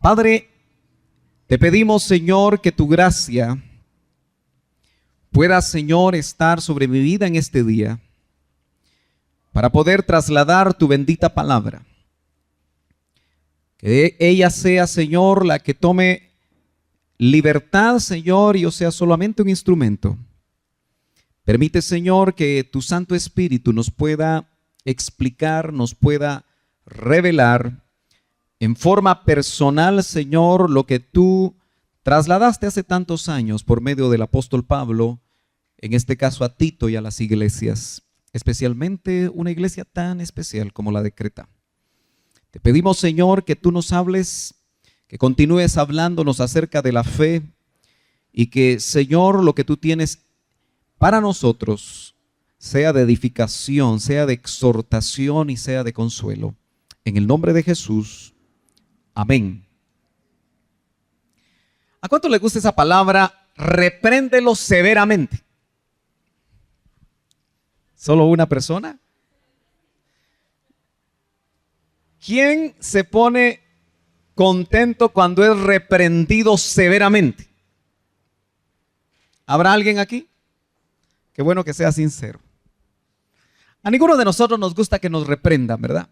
Padre, te pedimos, Señor, que tu gracia pueda, Señor, estar sobre mi vida en este día para poder trasladar tu bendita palabra. Que ella sea, Señor, la que tome libertad, Señor, y yo sea solamente un instrumento. Permite, Señor, que tu Santo Espíritu nos pueda explicar, nos pueda revelar en forma personal, Señor, lo que tú trasladaste hace tantos años por medio del apóstol Pablo, en este caso a Tito y a las iglesias, especialmente una iglesia tan especial como la de Creta. Te pedimos, Señor, que tú nos hables, que continúes hablándonos acerca de la fe y que, Señor, lo que tú tienes para nosotros sea de edificación, sea de exhortación y sea de consuelo. En el nombre de Jesús. Amén. ¿A cuánto le gusta esa palabra? Repréndelo severamente. ¿Solo una persona? ¿Quién se pone contento cuando es reprendido severamente? ¿Habrá alguien aquí? Qué bueno que sea sincero. A ninguno de nosotros nos gusta que nos reprendan, ¿verdad?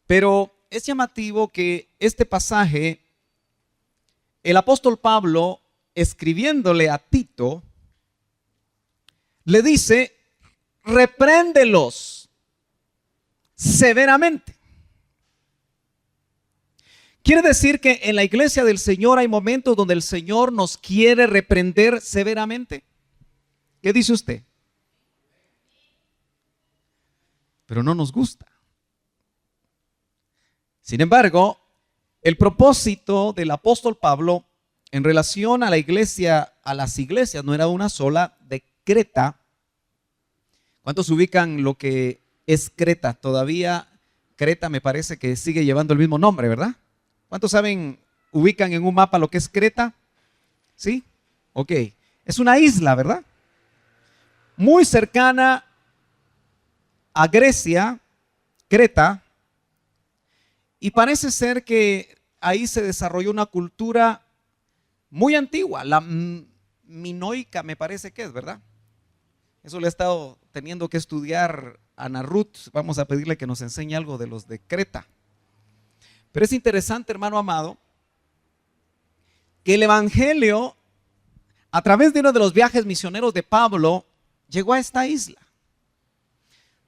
Pero es llamativo que este pasaje, el apóstol Pablo, escribiéndole a Tito, le dice, repréndelos severamente. Quiere decir que en la iglesia del Señor hay momentos donde el Señor nos quiere reprender severamente. ¿Qué dice usted? Pero no nos gusta. Sin embargo, el propósito del apóstol Pablo en relación a la iglesia, a las iglesias, no era una sola, de Creta. ¿Cuántos ubican lo que es Creta? Todavía Creta me parece que sigue llevando el mismo nombre, ¿verdad? ¿Cuántos saben, ubican en un mapa lo que es Creta? ¿Sí? Ok. Es una isla, ¿verdad? Muy cercana a Grecia, Creta. Y parece ser que ahí se desarrolló una cultura muy antigua, la minoica me parece que es, ¿verdad? Eso le he estado teniendo que estudiar a Ana Ruth. Vamos a pedirle que nos enseñe algo de los de Creta. Pero es interesante, hermano amado, que el evangelio, a través de uno de los viajes misioneros de Pablo, llegó a esta isla.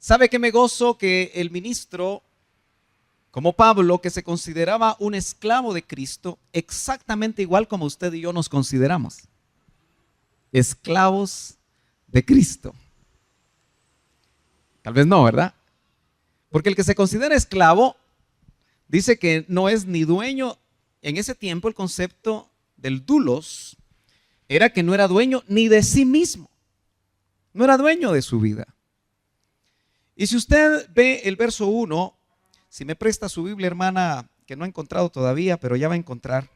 ¿Sabe qué me gozo? Que el ministro, como Pablo, que se consideraba un esclavo de Cristo, exactamente igual como usted y yo nos consideramos, esclavos de Cristo. Tal vez no, ¿verdad? Porque el que se considera esclavo dice que no es ni dueño. En ese tiempo el concepto del doulos era que no era dueño ni de sí mismo, no era dueño de su vida. Y si usted ve el verso 1, si me presta su Biblia, hermana, que no ha encontrado todavía, pero ya va a encontrar.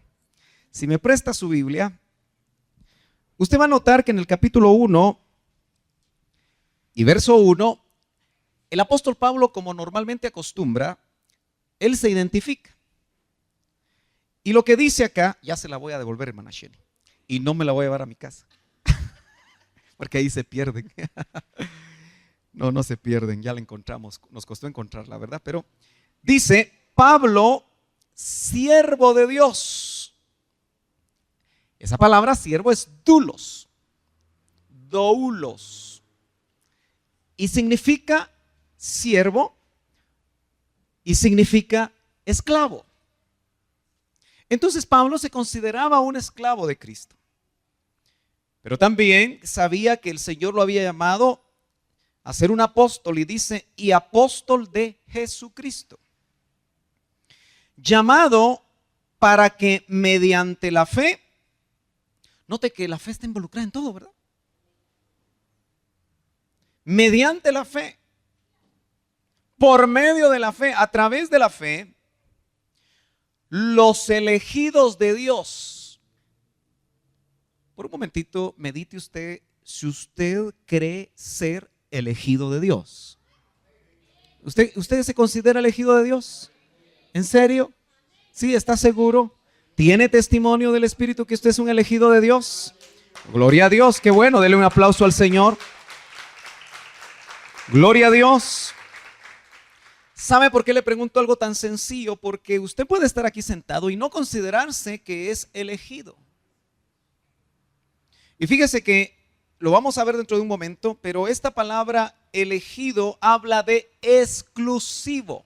Si me presta su Biblia, usted va a notar que en el capítulo 1 y verso 1, el apóstol Pablo, como normalmente acostumbra, él se identifica. Y lo que dice acá, ya se la voy a devolver, hermana Shelly, y no me la voy a llevar a mi casa, porque ahí se pierden. No se pierden, ya la encontramos, nos costó encontrarla, ¿verdad? Pero dice, Pablo, siervo de Dios. Esa palabra siervo es doulos, y significa siervo y significa esclavo. Entonces Pablo se consideraba un esclavo de Cristo, pero también sabía que el Señor lo había llamado a ser un apóstol, y dice, y apóstol de Jesucristo, llamado para que mediante la fe, note que la fe está involucrada en todo, ¿verdad? Mediante la fe, por medio de la fe, a través de la fe, los elegidos de Dios. Por un momentito, medite usted si usted cree ser elegido de Dios. ¿Usted se considera elegido de Dios? ¿En serio? ¿Sí? ¿Está seguro? ¿Tiene testimonio del Espíritu que usted es un elegido de Dios? Gloria a Dios, qué bueno, dele un aplauso al Señor. Gloria a Dios. ¿Sabe por qué le pregunto algo tan sencillo? Porque usted puede estar aquí sentado y no considerarse que es elegido. Y fíjese que lo vamos a ver dentro de un momento, pero esta palabra elegido habla de exclusivo.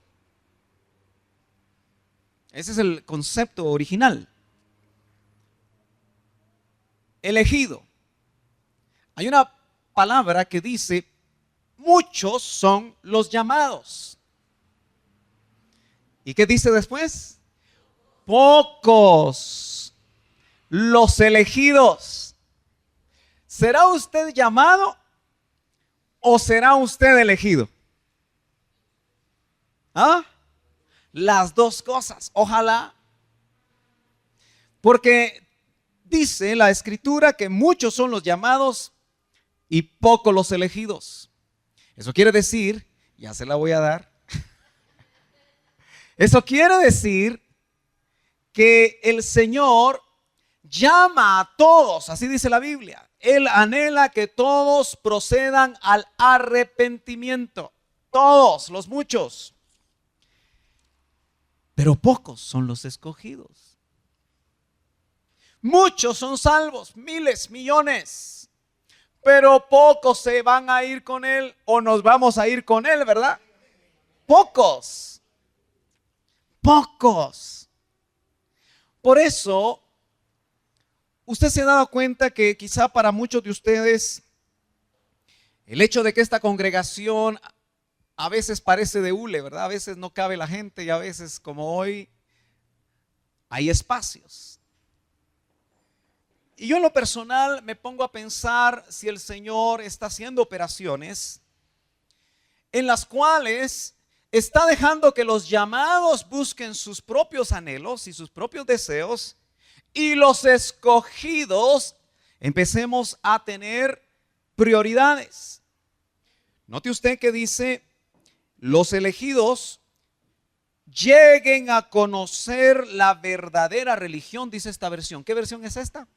Ese es el concepto original. Elegido. Hay una palabra que dice, muchos son los llamados. ¿Y qué dice después? Pocos los elegidos. ¿Será usted llamado o será usted elegido? ¿Ah? Las dos cosas, ojalá. Porque dice la Escritura que muchos son los llamados y pocos los elegidos. Eso quiere decir, ya se la voy a dar. Eso quiere decir que el Señor llama a todos, así dice la Biblia. Él anhela que todos procedan al arrepentimiento. Todos, los muchos. Pero pocos son los escogidos. Muchos son salvos, miles, millones. Pero pocos se van a ir con Él o nos vamos a ir con Él, ¿verdad? Pocos. Pocos. Por eso, usted se ha dado cuenta que quizá para muchos de ustedes, el hecho de que esta congregación a veces parece de hule, ¿verdad? A veces no cabe la gente y a veces, como hoy, hay espacios. Y yo en lo personal me pongo a pensar si el Señor está haciendo operaciones en las cuales está dejando que los llamados busquen sus propios anhelos y sus propios deseos y los escogidos empecemos a tener prioridades. Note usted que dice, los elegidos lleguen a conocer la verdadera religión, dice esta versión. ¿Qué versión es esta?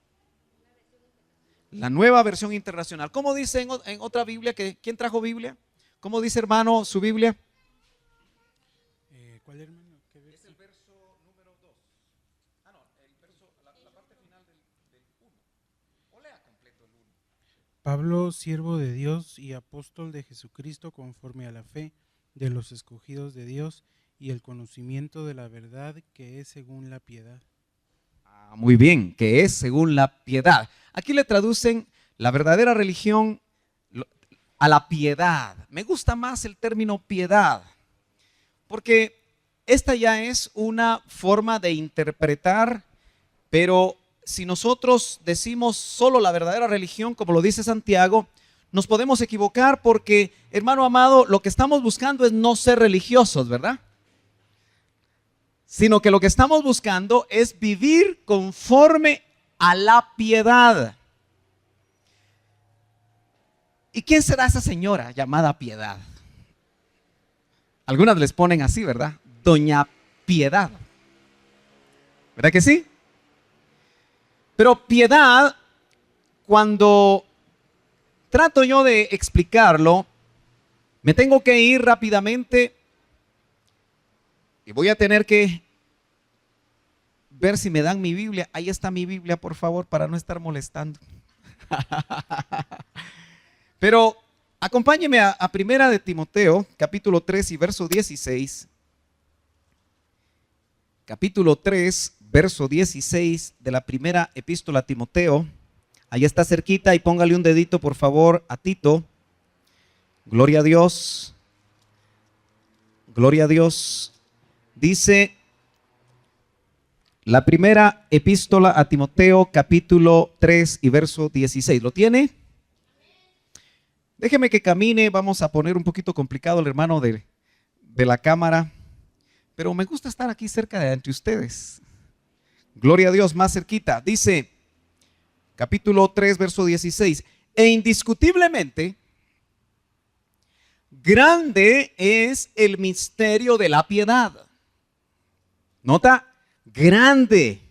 La Nueva Versión Internacional. ¿Cómo dice en otra Biblia? ¿Quién trajo Biblia? ¿Cómo dice, hermano, su Biblia? ¿Cuál, hermano? Es el verso número 2. Ah, no, el verso, la parte final del 1. O lea completo el 1. Pablo, siervo de Dios y apóstol de Jesucristo, conforme a la fe de los escogidos de Dios y el conocimiento de la verdad que es según la piedad. Muy bien, que es según la piedad. Aquí le traducen la verdadera religión a la piedad. Me gusta más el término piedad, porque esta ya es una forma de interpretar, pero si nosotros decimos solo la verdadera religión, como lo dice Santiago, nos podemos equivocar porque, hermano amado, lo que estamos buscando es no ser religiosos, ¿verdad? Sino que lo que estamos buscando es vivir conforme a la piedad. ¿Y quién será esa señora llamada Piedad? Algunas les ponen así, ¿verdad? Doña Piedad. ¿Verdad que sí? Pero piedad, cuando trato yo de explicarlo, me tengo que ir rápidamente y voy a tener que ver si me dan mi Biblia. Ahí está mi Biblia, por favor, para no estar molestando. Pero acompáñeme a Primera de Timoteo, capítulo 3 y verso 16. Capítulo 3, verso 16 de la primera epístola a Timoteo. Ahí está cerquita y póngale un dedito, por favor, a Tito. Gloria a Dios. Gloria a Dios. Dice la primera epístola a Timoteo, capítulo 3 y verso 16. ¿Lo tiene? Déjeme que camine, vamos a poner un poquito complicado el hermano de la cámara, pero me gusta estar aquí cerca de entre ustedes. Gloria a Dios, más cerquita. Dice, capítulo 3, verso 16, e indiscutiblemente, grande es el misterio de la piedad. Nota, Grande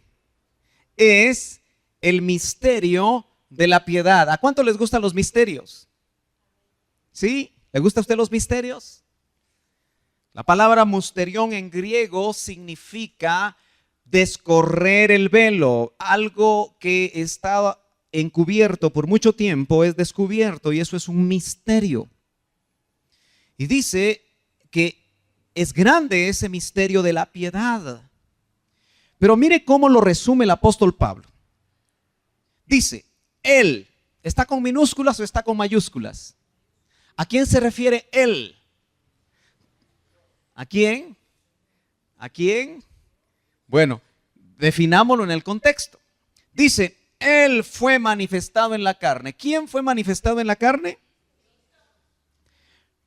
es el misterio de la piedad. ¿A cuánto les gustan los misterios? ¿Sí? ¿Le gusta a usted los misterios? La palabra musterión en griego significa descorrer el velo. Algo que estaba encubierto por mucho tiempo es descubierto, y eso es un misterio. Y dice que es grande ese misterio de la piedad. Pero mire cómo lo resume el apóstol Pablo. Dice, él, ¿está con minúsculas o está con mayúsculas? ¿A quién se refiere él? ¿A quién? ¿A quién? Bueno, definámoslo en el contexto. Dice, él fue manifestado en la carne. ¿Quién fue manifestado en la carne?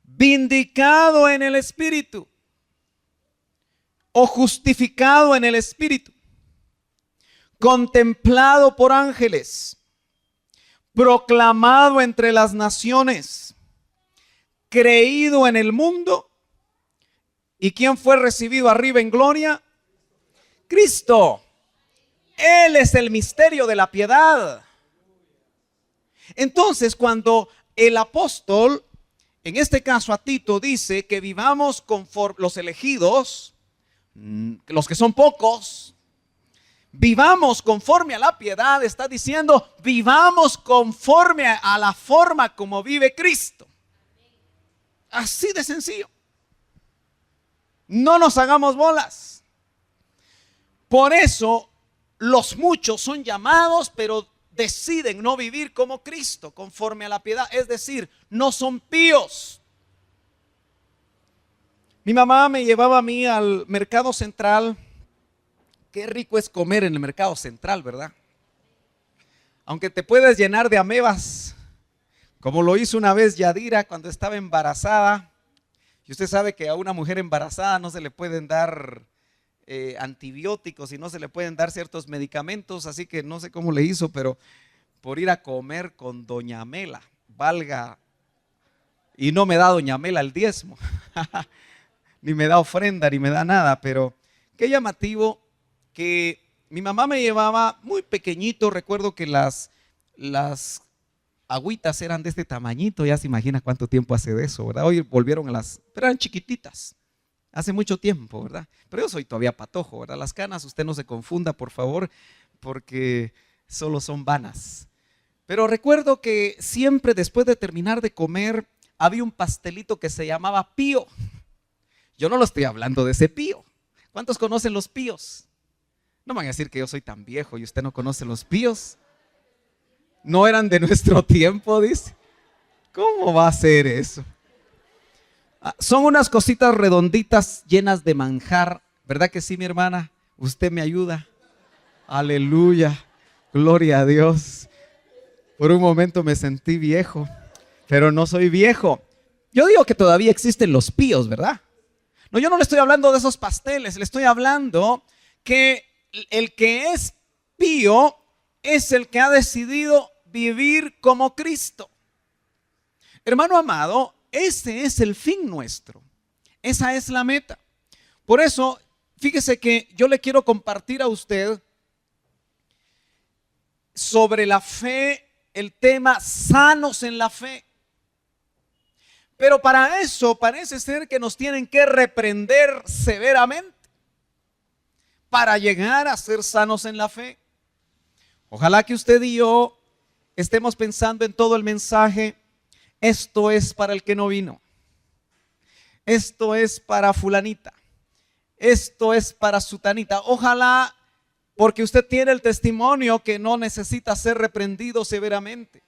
Vindicado en el Espíritu o justificado en el Espíritu, contemplado por ángeles, proclamado entre las naciones, creído en el mundo. ¿Y quién fue recibido arriba en gloria? Cristo. Él es el misterio de la piedad. Entonces, cuando el apóstol, en este caso a Tito, dice que vivamos conforme los elegidos, los que son pocos, vivamos conforme a la piedad, está diciendo vivamos conforme a la forma como vive Cristo. Así de sencillo. No nos hagamos bolas. Por eso los muchos son llamados, pero deciden no vivir como Cristo, conforme a la piedad. Es decir, no son píos. Mi mamá me llevaba a mí al mercado central. Qué rico es comer en el mercado central, ¿verdad? Aunque te puedes llenar de amebas, como lo hizo una vez Yadira cuando estaba embarazada. Y usted sabe que a una mujer embarazada no se le pueden dar antibióticos y no se le pueden dar ciertos medicamentos, así que no sé cómo le hizo, pero por ir a comer con doña Mela, valga, y no me da doña Mela el diezmo, ni me da ofrenda, ni me da nada, pero qué llamativo que mi mamá me llevaba muy pequeñito. Recuerdo que las agüitas eran de este tamañito, ya se imagina cuánto tiempo hace de eso, ¿verdad? Hoy volvieron pero eran chiquititas, hace mucho tiempo, ¿verdad? Pero yo soy todavía patojo, ¿verdad? Las canas, usted no se confunda, por favor, porque solo son vanas. Pero recuerdo que siempre después de terminar de comer, había un pastelito que se llamaba pío. Yo no lo estoy hablando de ese pío. ¿Cuántos conocen los píos? No me van a decir que yo soy tan viejo y usted no conoce los píos. No eran de nuestro tiempo, dice. ¿Cómo va a ser eso? Son unas cositas redonditas llenas de manjar. ¿Verdad que sí, mi hermana? Usted me ayuda. Aleluya. Gloria a Dios. Por un momento me sentí viejo, pero no soy viejo. Yo digo que todavía existen los píos, ¿verdad? No, yo no le estoy hablando de esos pasteles. Le estoy hablando que el que es pío es el que ha decidido vivir como Cristo. Hermano amado, ese es el fin nuestro. Esa es la meta. Por eso, fíjese que yo le quiero compartir a usted sobre la fe, el tema sanos en la fe. Pero para eso parece ser que nos tienen que reprender severamente para llegar a ser sanos en la fe. Ojalá que usted y yo estemos pensando en todo el mensaje. Esto es para el que no vino. Esto es para fulanita. Esto es para sutanita. Ojalá, porque usted tiene el testimonio que no necesita ser reprendido severamente.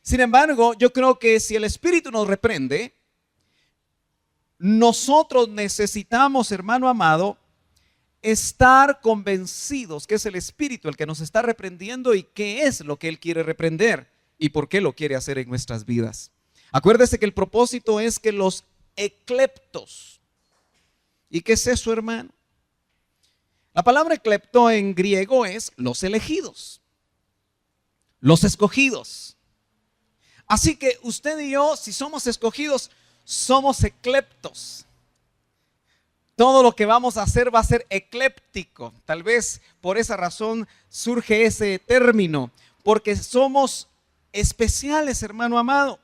Sin embargo, yo creo que si el Espíritu nos reprende, nosotros necesitamos, hermano amado, estar convencidos que es el Espíritu el que nos está reprendiendo y qué es lo que Él quiere reprender y por qué lo quiere hacer en nuestras vidas. Acuérdese que el propósito es que los ecleptos. ¿Y qué es eso, hermano? La palabra eclepto en griego es los elegidos, los escogidos. Así que usted y yo, si somos escogidos, somos ecleptos. Todo lo que vamos a hacer va a ser ecléptico. Tal vez por esa razón surge ese término, porque somos especiales, hermano amado.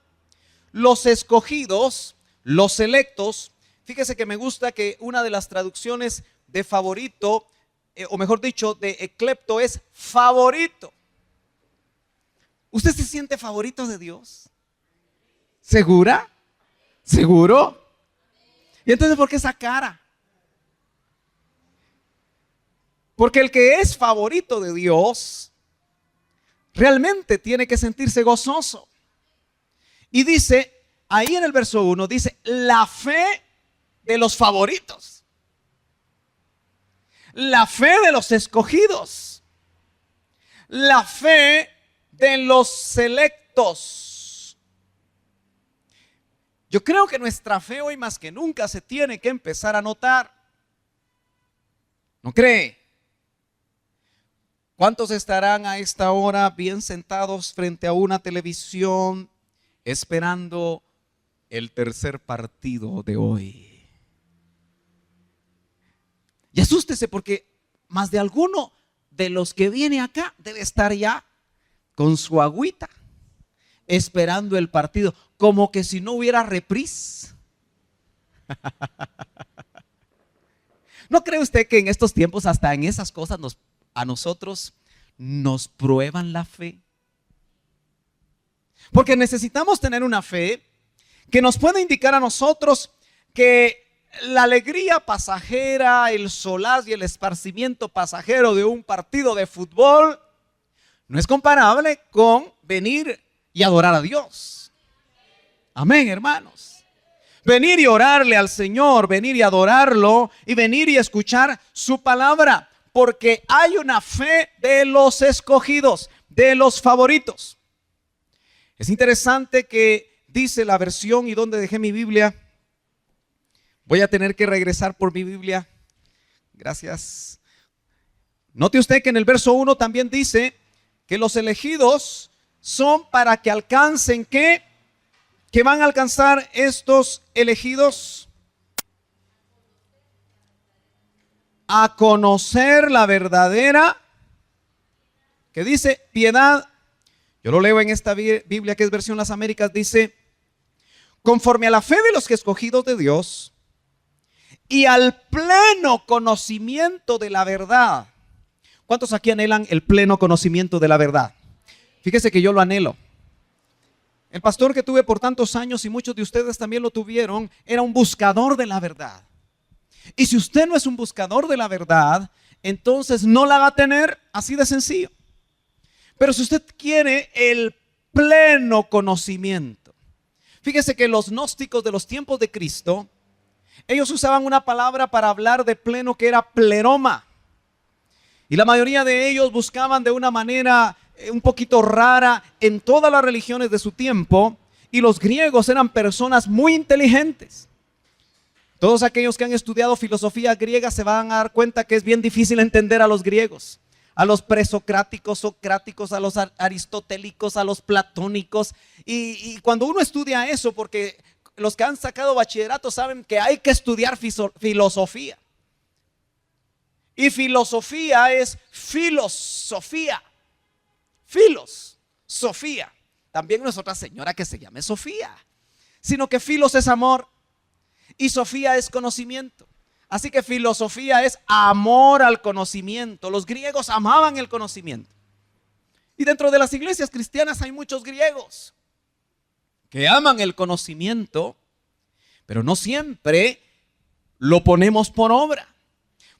Los escogidos, los electos. Fíjese que me gusta que una de las traducciones de favorito, o mejor dicho, de eclepto es favorito. ¿Usted se siente favorito de Dios? ¿Segura? ¿Seguro? ¿Y entonces por qué esa cara? Porque el que es favorito de Dios realmente tiene que sentirse gozoso. Y dice, ahí en el verso 1, dice, la fe de los favoritos. La fe de los escogidos. La fe de los selectos. Yo creo que nuestra fe hoy más que nunca se tiene que empezar a notar. ¿No cree? ¿Cuántos estarán a esta hora bien sentados frente a una televisión esperando el tercer partido de hoy? Y asústese porque más de alguno de los que viene acá debe estar ya con su agüita esperando el partido, como que si no hubiera reprise. ¿No cree usted que en estos tiempos hasta en esas cosas a nosotros nos prueban la fe? Porque necesitamos tener una fe que nos pueda indicar a nosotros que la alegría pasajera, el solaz y el esparcimiento pasajero de un partido de fútbol no es comparable con venir y adorar a Dios. Amén, hermanos. Venir y orarle al Señor, venir y adorarlo y venir y escuchar su palabra. Porque hay una fe de los escogidos, de los favoritos. Es interesante que dice la versión, y donde dejé mi Biblia, voy a tener que regresar por mi Biblia. Gracias. Note usted que en el verso 1 también dice que los elegidos son para que alcancen ¿qué? ¿Qué van a alcanzar estos elegidos? A conocer la verdadera, que dice piedad. Yo lo leo en esta Biblia que es versión Las Américas, dice, conforme a la fe de los que escogidos de Dios y al pleno conocimiento de la verdad. ¿Cuántos aquí anhelan el pleno conocimiento de la verdad? Fíjese que yo lo anhelo. El pastor que tuve por tantos años, y muchos de ustedes también lo tuvieron, era un buscador de la verdad. Y si usted no es un buscador de la verdad, entonces no la va a tener, así de sencillo. Pero si usted quiere el pleno conocimiento, fíjese que los gnósticos de los tiempos de Cristo, ellos usaban una palabra para hablar de pleno que era pleroma. Y la mayoría de ellos buscaban de una manera un poquito rara en todas las religiones de su tiempo. Y los griegos eran personas muy inteligentes. Todos aquellos que han estudiado filosofía griega se van a dar cuenta que es bien difícil entender a los griegos, a los presocráticos, socráticos, a los aristotélicos, a los platónicos. Y cuando uno estudia eso, porque los que han sacado bachillerato saben que hay que estudiar filosofía. Y filosofía es filosofía. Sofía. También no es otra señora que se llame Sofía, sino que filos es amor y Sofía es conocimiento. Así que filosofía es amor al conocimiento. Los griegos amaban el conocimiento. Y dentro de las iglesias cristianas hay muchos griegos que aman el conocimiento, pero no siempre lo ponemos por obra.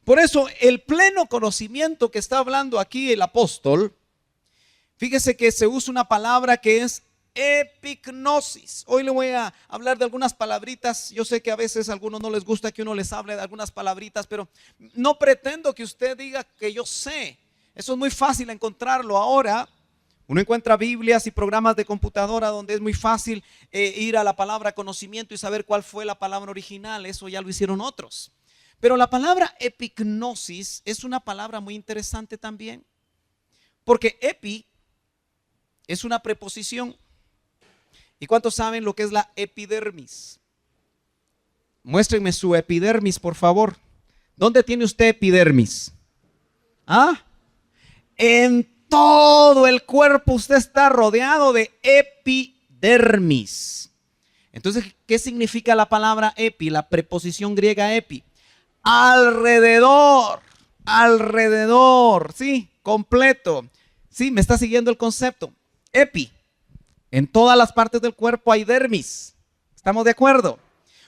Por eso el pleno conocimiento que está hablando aquí el apóstol, fíjese que se usa una palabra que es epignosis. Hoy le voy a hablar de algunas palabritas. Yo sé que a veces a algunos no les gusta que uno les hable de algunas palabritas, pero no pretendo que usted diga que yo sé. Eso es muy fácil encontrarlo ahora. Uno encuentra Biblias y programas de computadora donde es muy fácil ir a la palabra conocimiento y saber cuál fue la palabra original. Eso ya lo hicieron otros. Pero la palabra epignosis es una palabra muy interesante también. Porque epi es una preposición. ¿Y cuántos saben lo que es la epidermis? Muéstrenme su epidermis, por favor. ¿Dónde tiene usted epidermis? ¿Ah? En todo el cuerpo usted está rodeado de epidermis. Entonces, ¿qué significa la palabra epi? La preposición griega epi. Alrededor, alrededor, sí, completo. Sí, me está siguiendo el concepto. Epi. En todas las partes del cuerpo hay dermis. ¿Estamos de acuerdo?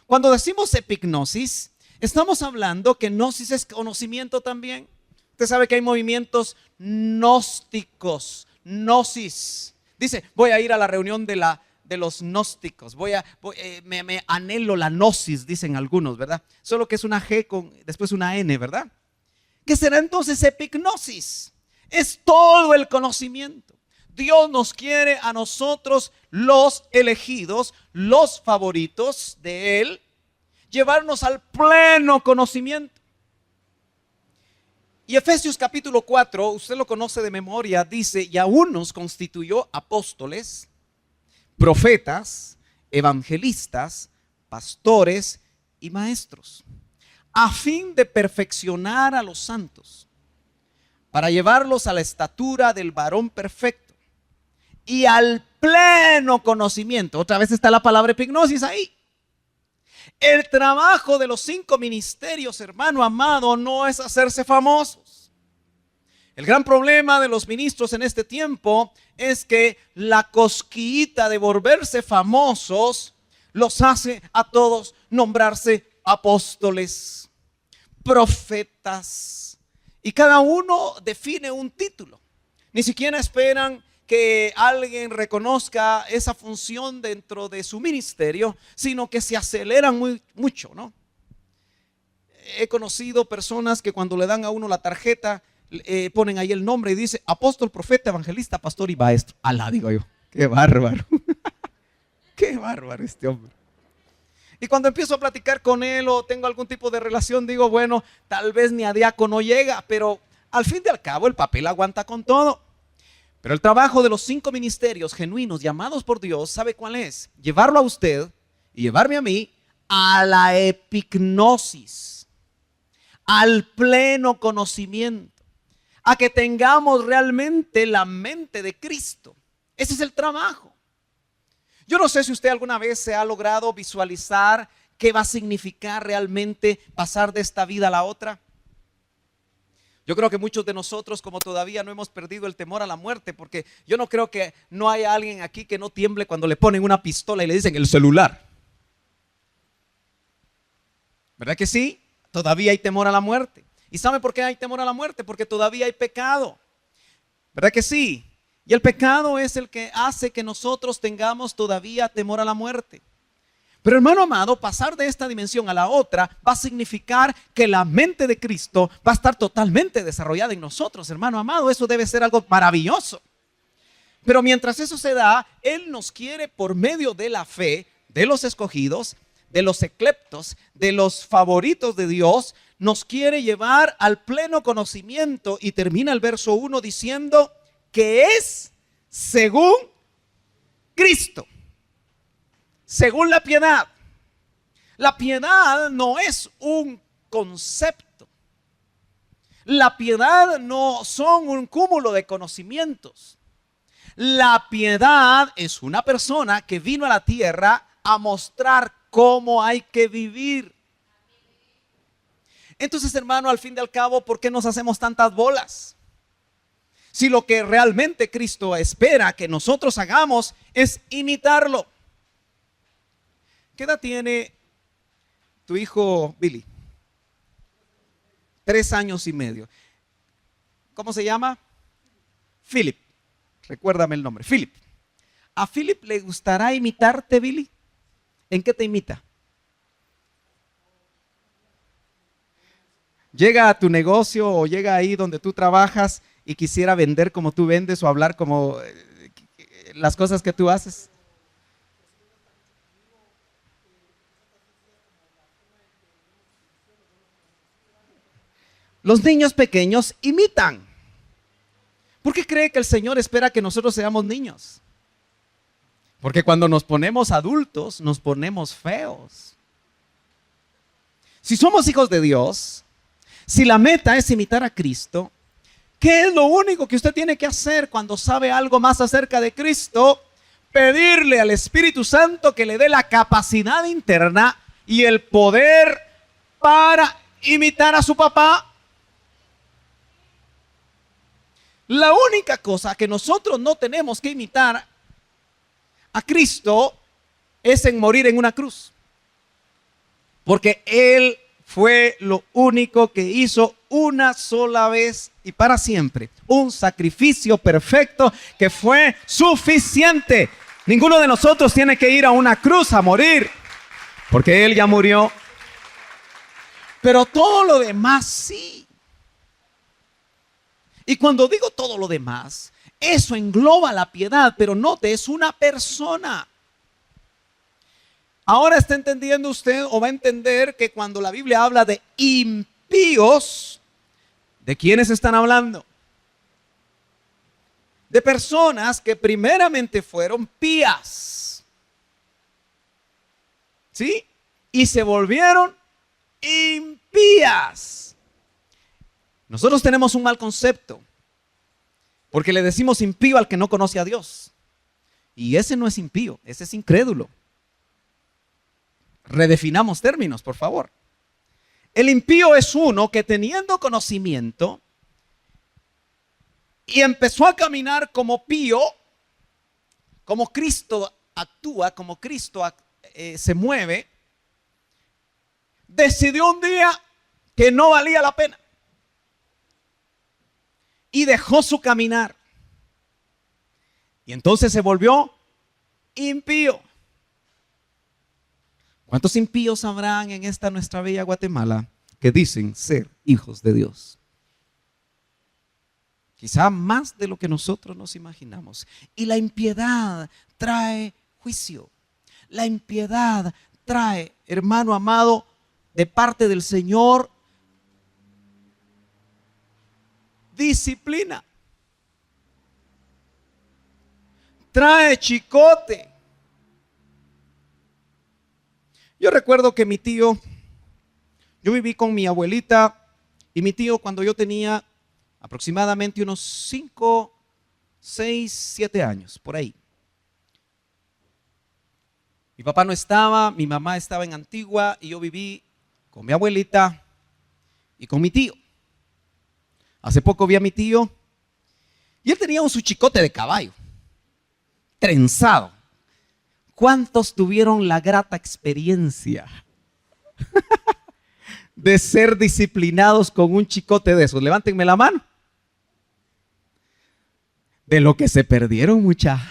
Cuando decimos epignosis, estamos hablando que gnosis es conocimiento también. Usted sabe que hay movimientos gnósticos, gnosis. Dice, voy a ir a la reunión de los gnósticos, me anhelo la gnosis, dicen algunos, ¿verdad? Solo que es una G con después una N, ¿verdad? ¿Qué será entonces epignosis? Es todo el conocimiento. Dios nos quiere a nosotros, los elegidos, los favoritos de Él, llevarnos al pleno conocimiento. Y Efesios capítulo 4, usted lo conoce de memoria, dice, y a unos constituyó apóstoles, profetas, evangelistas, pastores y maestros, a fin de perfeccionar a los santos, para llevarlos a la estatura del varón perfecto y al pleno conocimiento. Otra vez está la palabra epignosis ahí. El trabajo de los 5 ministerios, hermano amado, no es hacerse famosos. El gran problema de los ministros en este tiempo es que la cosquillita de volverse famosos los hace a todos nombrarse apóstoles, profetas, y cada uno define un título. Ni siquiera esperan que alguien reconozca esa función dentro de su ministerio, sino que se aceleran mucho, ¿no? He conocido personas que cuando le dan a uno la tarjeta, ponen ahí el nombre y dice apóstol, profeta, evangelista, pastor y maestro. Alá, digo yo, qué bárbaro. Qué bárbaro este hombre. Y cuando empiezo a platicar con él o tengo algún tipo de relación, digo, bueno, tal vez ni a diácono llega, pero al fin y al cabo el papel aguanta con todo. Pero el trabajo de los 5 ministerios genuinos llamados por Dios, ¿sabe cuál es? Llevarlo a usted y llevarme a mí a la epignosis, al pleno conocimiento, a que tengamos realmente la mente de Cristo. Ese es el trabajo. Yo no sé si usted alguna vez se ha logrado visualizar qué va a significar realmente pasar de esta vida a la otra. Yo creo que muchos de nosotros, como todavía no hemos perdido el temor a la muerte, porque yo no creo que no haya alguien aquí que no tiemble cuando le ponen una pistola y le dicen el celular. ¿Verdad que sí? Todavía hay temor a la muerte. ¿Y sabe por qué hay temor a la muerte? Porque todavía hay pecado. ¿Verdad que sí? Y el pecado es el que hace que nosotros tengamos todavía temor a la muerte. Pero hermano amado, pasar de esta dimensión a la otra va a significar que la mente de Cristo va a estar totalmente desarrollada en nosotros, hermano amado. Eso debe ser algo maravilloso. Pero mientras eso se da, Él nos quiere por medio de la fe de los escogidos, de los ecleptos, de los favoritos de Dios, nos quiere llevar al pleno conocimiento. Y termina el verso 1 diciendo que es según Cristo. Según la piedad. La piedad no es un concepto. La piedad no son un cúmulo de conocimientos. La piedad es una persona que vino a la tierra a mostrar cómo hay que vivir. Entonces, hermano, al fin y al cabo, ¿por qué nos hacemos tantas bolas? Si lo que realmente Cristo espera que nosotros hagamos es imitarlo. ¿Qué edad tiene tu hijo Billy? 3 años y medio. ¿Cómo se llama? Philip. Recuérdame el nombre. Philip. ¿A Philip le gustará imitarte, Billy? ¿En qué te imita? Llega a tu negocio o llega ahí donde tú trabajas y quisiera vender como tú vendes o hablar como las cosas que tú haces. Los niños pequeños imitan. ¿Por qué cree que el Señor espera que nosotros seamos niños? Porque cuando nos ponemos adultos, nos ponemos feos. Si somos hijos de Dios, Si la meta es imitar a Cristo, ¿qué es lo único que usted tiene que hacer cuando sabe algo más acerca de Cristo? Pedirle al Espíritu Santo que le dé la capacidad interna y el poder para imitar a su papá. La única cosa que nosotros no tenemos que imitar a Cristo es en morir en una cruz. Porque Él fue lo único que hizo una sola vez y para siempre. Un sacrificio perfecto que fue suficiente. Ninguno de nosotros tiene que ir a una cruz a morir, porque Él ya murió. Pero todo lo demás sí. Y cuando digo todo lo demás, eso engloba la piedad, pero note, es una persona. Ahora está entendiendo usted o va a entender que cuando la Biblia habla de impíos, ¿de quiénes están hablando? De personas que primeramente fueron pías, ¿sí? Y se volvieron impías. Nosotros tenemos un mal concepto, porque le decimos impío al que no conoce a Dios. Y ese no es impío, ese es incrédulo. Redefinamos términos, por favor. El impío es uno que teniendo conocimiento y empezó a caminar como pío, como Cristo actúa, como Cristo se mueve, decidió un día que no valía la pena y dejó su caminar. Y entonces se volvió impío. ¿Cuántos impíos habrán en esta nuestra bella Guatemala que dicen ser hijos de Dios? Quizá más de lo que nosotros nos imaginamos. Y la impiedad trae juicio. La impiedad trae, hermano amado, de parte del Señor, disciplina. Trae chicote. Yo recuerdo que mi tío, yo viví con mi abuelita y mi tío cuando yo tenía aproximadamente unos 5, 6, 7 años, por ahí. Mi papá no estaba, mi mamá estaba en Antigua y yo viví con mi abuelita y con mi tío. Hace poco vi a mi tío y él tenía un su chicote de caballo, trenzado. ¿Cuántos tuvieron la grata experiencia de ser disciplinados con un chicote de esos? Levántenme la mano. De lo que se perdieron, mucha.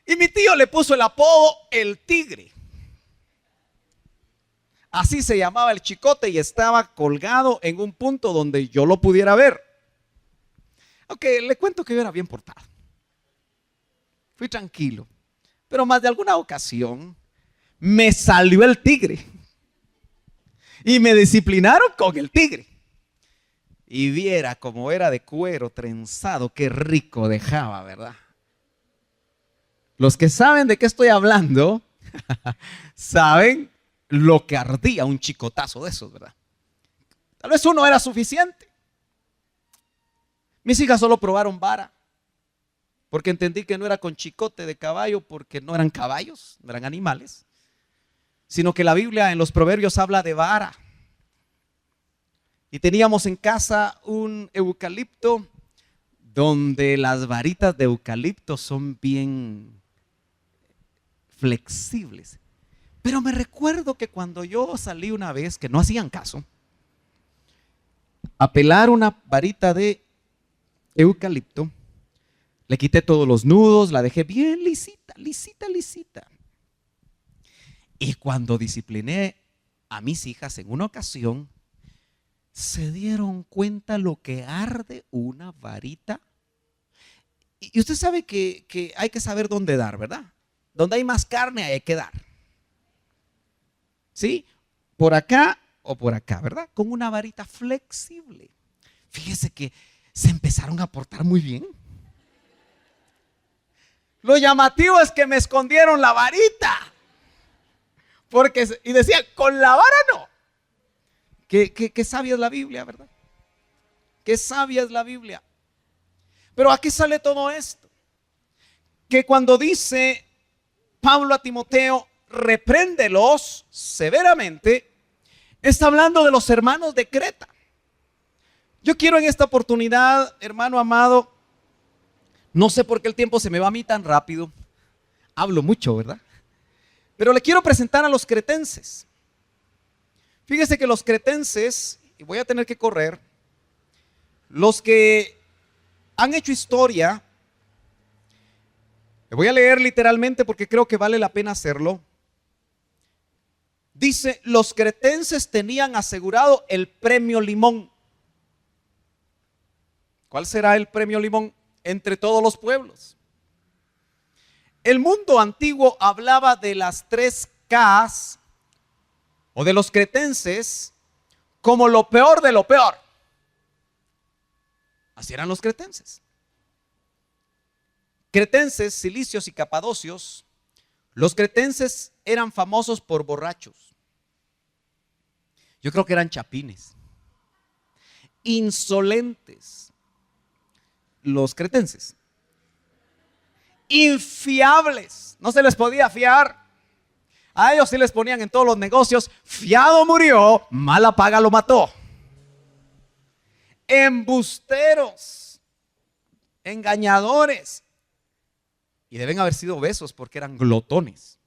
Y mi tío le puso el apodo El Tigre. Así se llamaba el chicote y estaba colgado en un punto donde yo lo pudiera ver. Aunque le cuento que yo era bien portado. Fui tranquilo. Pero más de alguna ocasión me salió el tigre. Y me disciplinaron con el tigre. Y viera como era de cuero trenzado, qué rico dejaba, ¿verdad? Los que saben de qué estoy hablando, saben lo que ardía un chicotazo de esos, ¿verdad? Tal vez uno era suficiente. Mis hijas solo probaron vara, porque entendí que no era con chicote de caballo, porque no eran caballos, no eran animales, sino que la Biblia en los Proverbios habla de vara. Y teníamos en casa un eucalipto, donde las varitas de eucalipto son bien flexibles. Pero me recuerdo que cuando yo salí una vez, que no hacían caso, a pelar una varita de eucalipto, le quité todos los nudos, la dejé bien lisita, lisita, lisita. Y cuando discipliné a mis hijas en una ocasión, se dieron cuenta lo que arde una varita. Y usted sabe que hay que saber dónde dar, ¿verdad? Donde hay más carne hay que dar. ¿Sí? Por acá o por acá, ¿verdad? Con una varita flexible. Fíjese que se empezaron a portar muy bien. Lo llamativo es que me escondieron la varita, y decía, con la vara no. Qué sabia es la Biblia, ¿verdad? Qué sabia es la Biblia. Pero aquí sale todo esto. Que cuando dice Pablo a Timoteo, repréndelos severamente, está hablando de los hermanos de Creta. Yo quiero en esta oportunidad, hermano amado, no sé por qué el tiempo se me va a mí tan rápido. Hablo mucho, ¿verdad? Pero le quiero presentar a los cretenses. Fíjese que los cretenses, y voy a tener que correr, los que han hecho historia, le voy a leer literalmente porque creo que vale la pena hacerlo. Dice, los cretenses tenían asegurado el premio Limón. ¿Cuál será el premio Limón? Entre todos los pueblos. El mundo antiguo hablaba de las 3 Ks o de los cretenses como lo peor de lo peor. Así eran los cretenses. Cretenses, cilicios y capadocios. Los cretenses eran famosos por borrachos. Yo creo que eran chapines. Insolentes. Los cretenses. Infiables. No se les podía fiar. A ellos sí les ponían en todos los negocios, fiado murió, mala paga lo mató. Embusteros, engañadores. Y deben haber sido obesos porque eran glotones.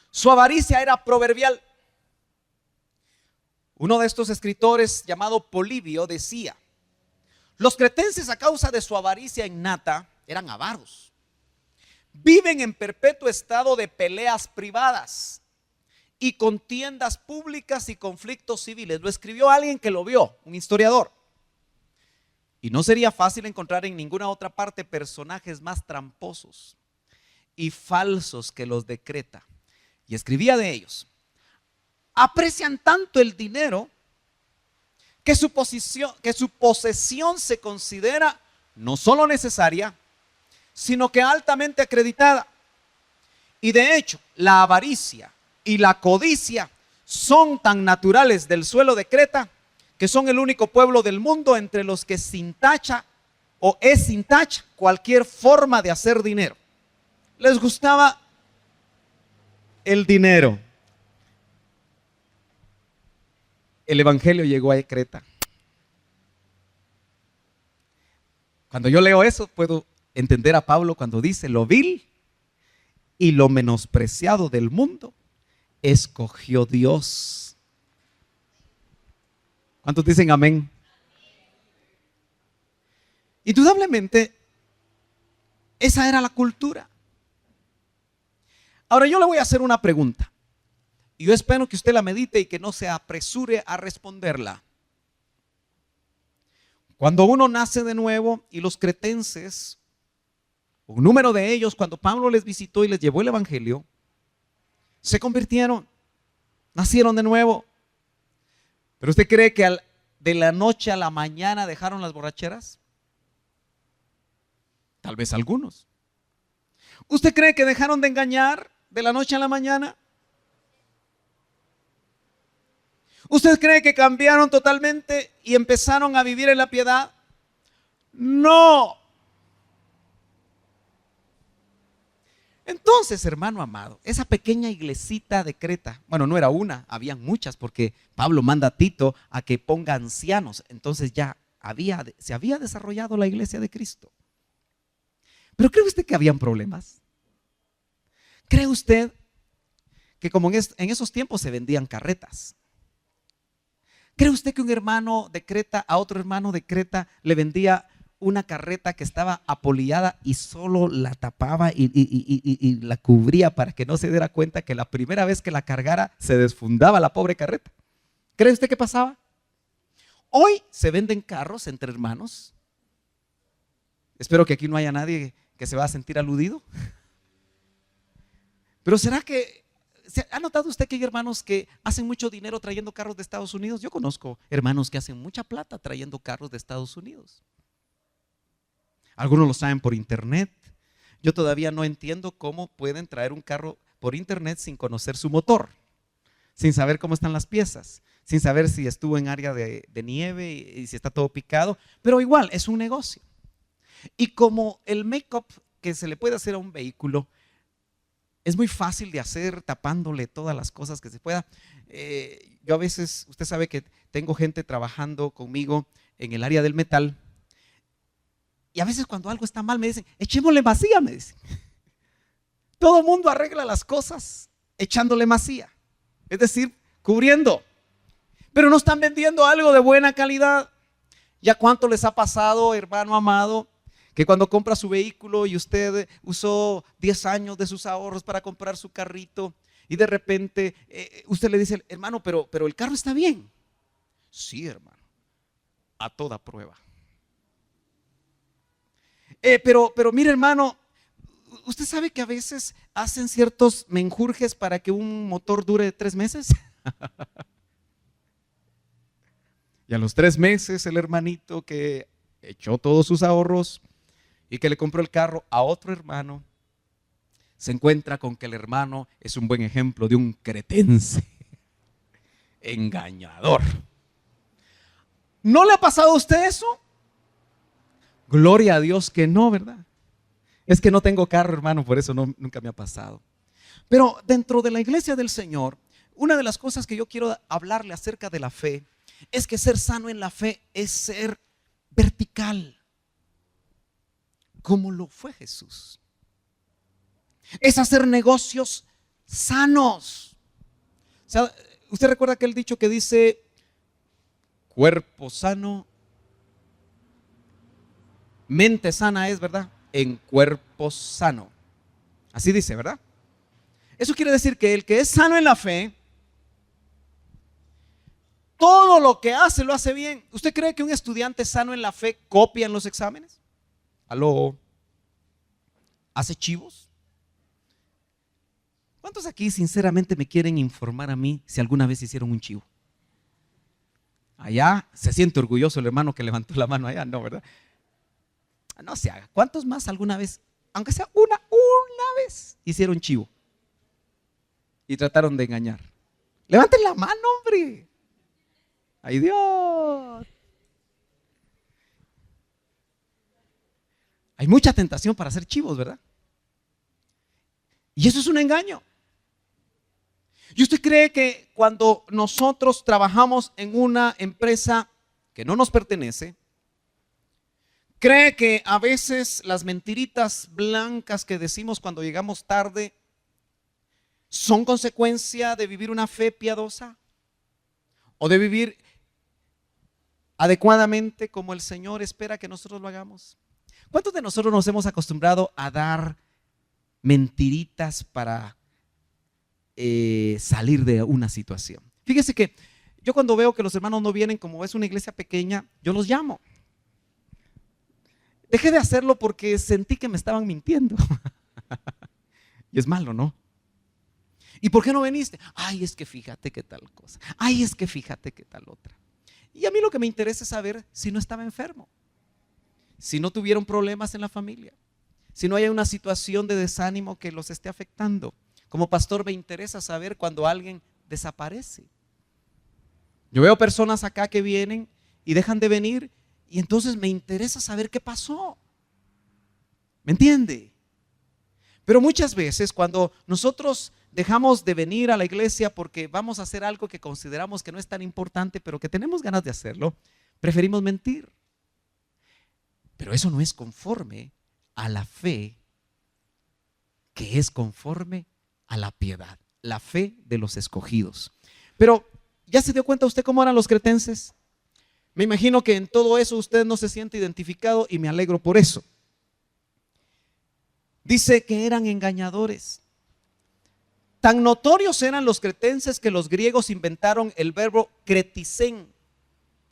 Su avaricia era proverbial. Uno de estos escritores llamado Polibio decía, los cretenses a causa de su avaricia innata eran avaros. Viven en perpetuo estado de peleas privadas y contiendas públicas y conflictos civiles. Lo escribió alguien que lo vio, un historiador. Y no sería fácil encontrar en ninguna otra parte personajes más tramposos y falsos que los de Creta. Y escribía de ellos. Aprecian tanto el dinero que su posesión se considera no solo necesaria, sino que altamente acreditada. Y de hecho, la avaricia y la codicia son tan naturales del suelo de Creta que son el único pueblo del mundo entre los que sin tacha o es sin tacha cualquier forma de hacer dinero. Les gustaba el dinero. El evangelio llegó a Creta. Cuando yo leo eso, puedo entender a Pablo cuando dice, lo vil y lo menospreciado del mundo escogió Dios. ¿Cuántos dicen amén? Indudablemente, esa era la cultura. Ahora yo le voy a hacer una pregunta. Y yo espero que usted la medite y que no se apresure a responderla. Cuando uno nace de nuevo y los cretenses, un número de ellos, cuando Pablo les visitó y les llevó el evangelio, se convirtieron, nacieron de nuevo. ¿Pero usted cree que de la noche a la mañana dejaron las borracheras? Tal vez algunos. ¿Usted cree que dejaron de engañar de la noche a la mañana? ¿Usted cree que cambiaron totalmente y empezaron a vivir en la piedad? No. Entonces, hermano amado, esa pequeña iglesita de Creta, bueno, no era una, habían muchas porque Pablo manda a Tito a que ponga ancianos. Entonces ya se había desarrollado la iglesia de Cristo. Pero ¿cree usted que habían problemas? ¿Cree usted que como en esos tiempos se vendían carretas? ¿Cree usted que un hermano de Creta a otro hermano de Creta le vendía una carreta que estaba apolillada y solo la tapaba y la cubría para que no se diera cuenta que la primera vez que la cargara se desfundaba la pobre carreta? ¿Cree usted que pasaba? Hoy se venden carros entre hermanos. Espero que aquí no haya nadie que se va a sentir aludido. Pero ¿será que ha notado usted que hay hermanos que hacen mucho dinero trayendo carros de Estados Unidos? Yo conozco hermanos que hacen mucha plata trayendo carros de Estados Unidos. Algunos lo saben por internet. Yo todavía no entiendo cómo pueden traer un carro por internet sin conocer su motor, sin saber cómo están las piezas, sin saber si estuvo en área de nieve y si está todo picado, pero igual es un negocio. Y como el make-up que se le puede hacer a un vehículo es muy fácil de hacer tapándole todas las cosas que se pueda, yo a veces, usted sabe que tengo gente trabajando conmigo en el área del metal, y a veces cuando algo está mal me dicen, echémosle masía, me dicen. Todo el mundo arregla las cosas echándole masía, es decir, cubriendo, pero no están vendiendo algo de buena calidad. ¿Ya cuánto les ha pasado, hermano amado, que cuando compra su vehículo y usted usó 10 años de sus ahorros para comprar su carrito y de repente usted le dice, hermano, pero el carro está bien? Sí, hermano, a toda prueba. Pero mire, hermano, ¿usted sabe que a veces hacen ciertos menjurjes para que un motor dure 3 meses? Y a los 3 meses el hermanito que echó todos sus ahorros y que le compró el carro a otro hermano, se encuentra con que el hermano es un buen ejemplo de un cretense, engañador. ¿No le ha pasado a usted eso? Gloria a Dios que no, ¿verdad? Es que no tengo carro, hermano, por eso nunca me ha pasado. Pero dentro de la iglesia del Señor, una de las cosas que yo quiero hablarle acerca de la fe es que ser sano en la fe es ser vertical, como lo fue Jesús. Es hacer negocios sanos. O sea, usted recuerda aquel dicho que dice, cuerpo sano, mente sana es, ¿verdad? En cuerpo sano. Así dice, ¿verdad? Eso quiere decir que el que es sano en la fe, todo lo que hace lo hace bien. ¿Usted cree que un estudiante sano en la fe copia en los exámenes? ¿Aló? ¿Hace chivos? ¿Cuántos aquí sinceramente me quieren informar a mí si alguna vez hicieron un chivo? Allá se siente orgulloso el hermano que levantó la mano allá, no, ¿verdad? No se haga. ¿Cuántos más alguna vez, aunque sea una vez, hicieron chivo y trataron de engañar? Levanten la mano, hombre. ¡Ay, Dios! Hay mucha tentación para hacer chivos, ¿verdad? Y eso es un engaño. ¿Y usted cree que cuando nosotros trabajamos en una empresa que no nos pertenece, cree que a veces las mentiritas blancas que decimos cuando llegamos tarde son consecuencia de vivir una fe piadosa o de vivir adecuadamente como el Señor espera que nosotros lo hagamos? ¿Cuántos de nosotros nos hemos acostumbrado a dar mentiritas para salir de una situación? Fíjese que yo cuando veo que los hermanos no vienen, como es una iglesia pequeña, yo los llamo. Dejé de hacerlo porque sentí que me estaban mintiendo. Y es malo, ¿no? ¿Y por qué no viniste? Ay, es que fíjate qué tal cosa. Ay, es que fíjate qué tal otra. Y a mí lo que me interesa es saber si no estaba enfermo, si no tuvieron problemas en la familia, si no hay una situación de desánimo que los esté afectando. Como pastor me interesa saber cuando alguien desaparece. Yo veo personas acá que vienen y dejan de venir y entonces me interesa saber qué pasó. ¿Me entiende? Pero muchas veces cuando nosotros dejamos de venir a la iglesia porque vamos a hacer algo que consideramos que no es tan importante, pero que tenemos ganas de hacerlo, preferimos mentir. Pero eso no es conforme a la fe, que es conforme a la piedad, la fe de los escogidos. Pero ¿ya se dio cuenta usted cómo eran los cretenses? Me imagino que en todo eso usted no se siente identificado y me alegro por eso. Dice que eran engañadores. Tan notorios eran los cretenses que los griegos inventaron el verbo creticén.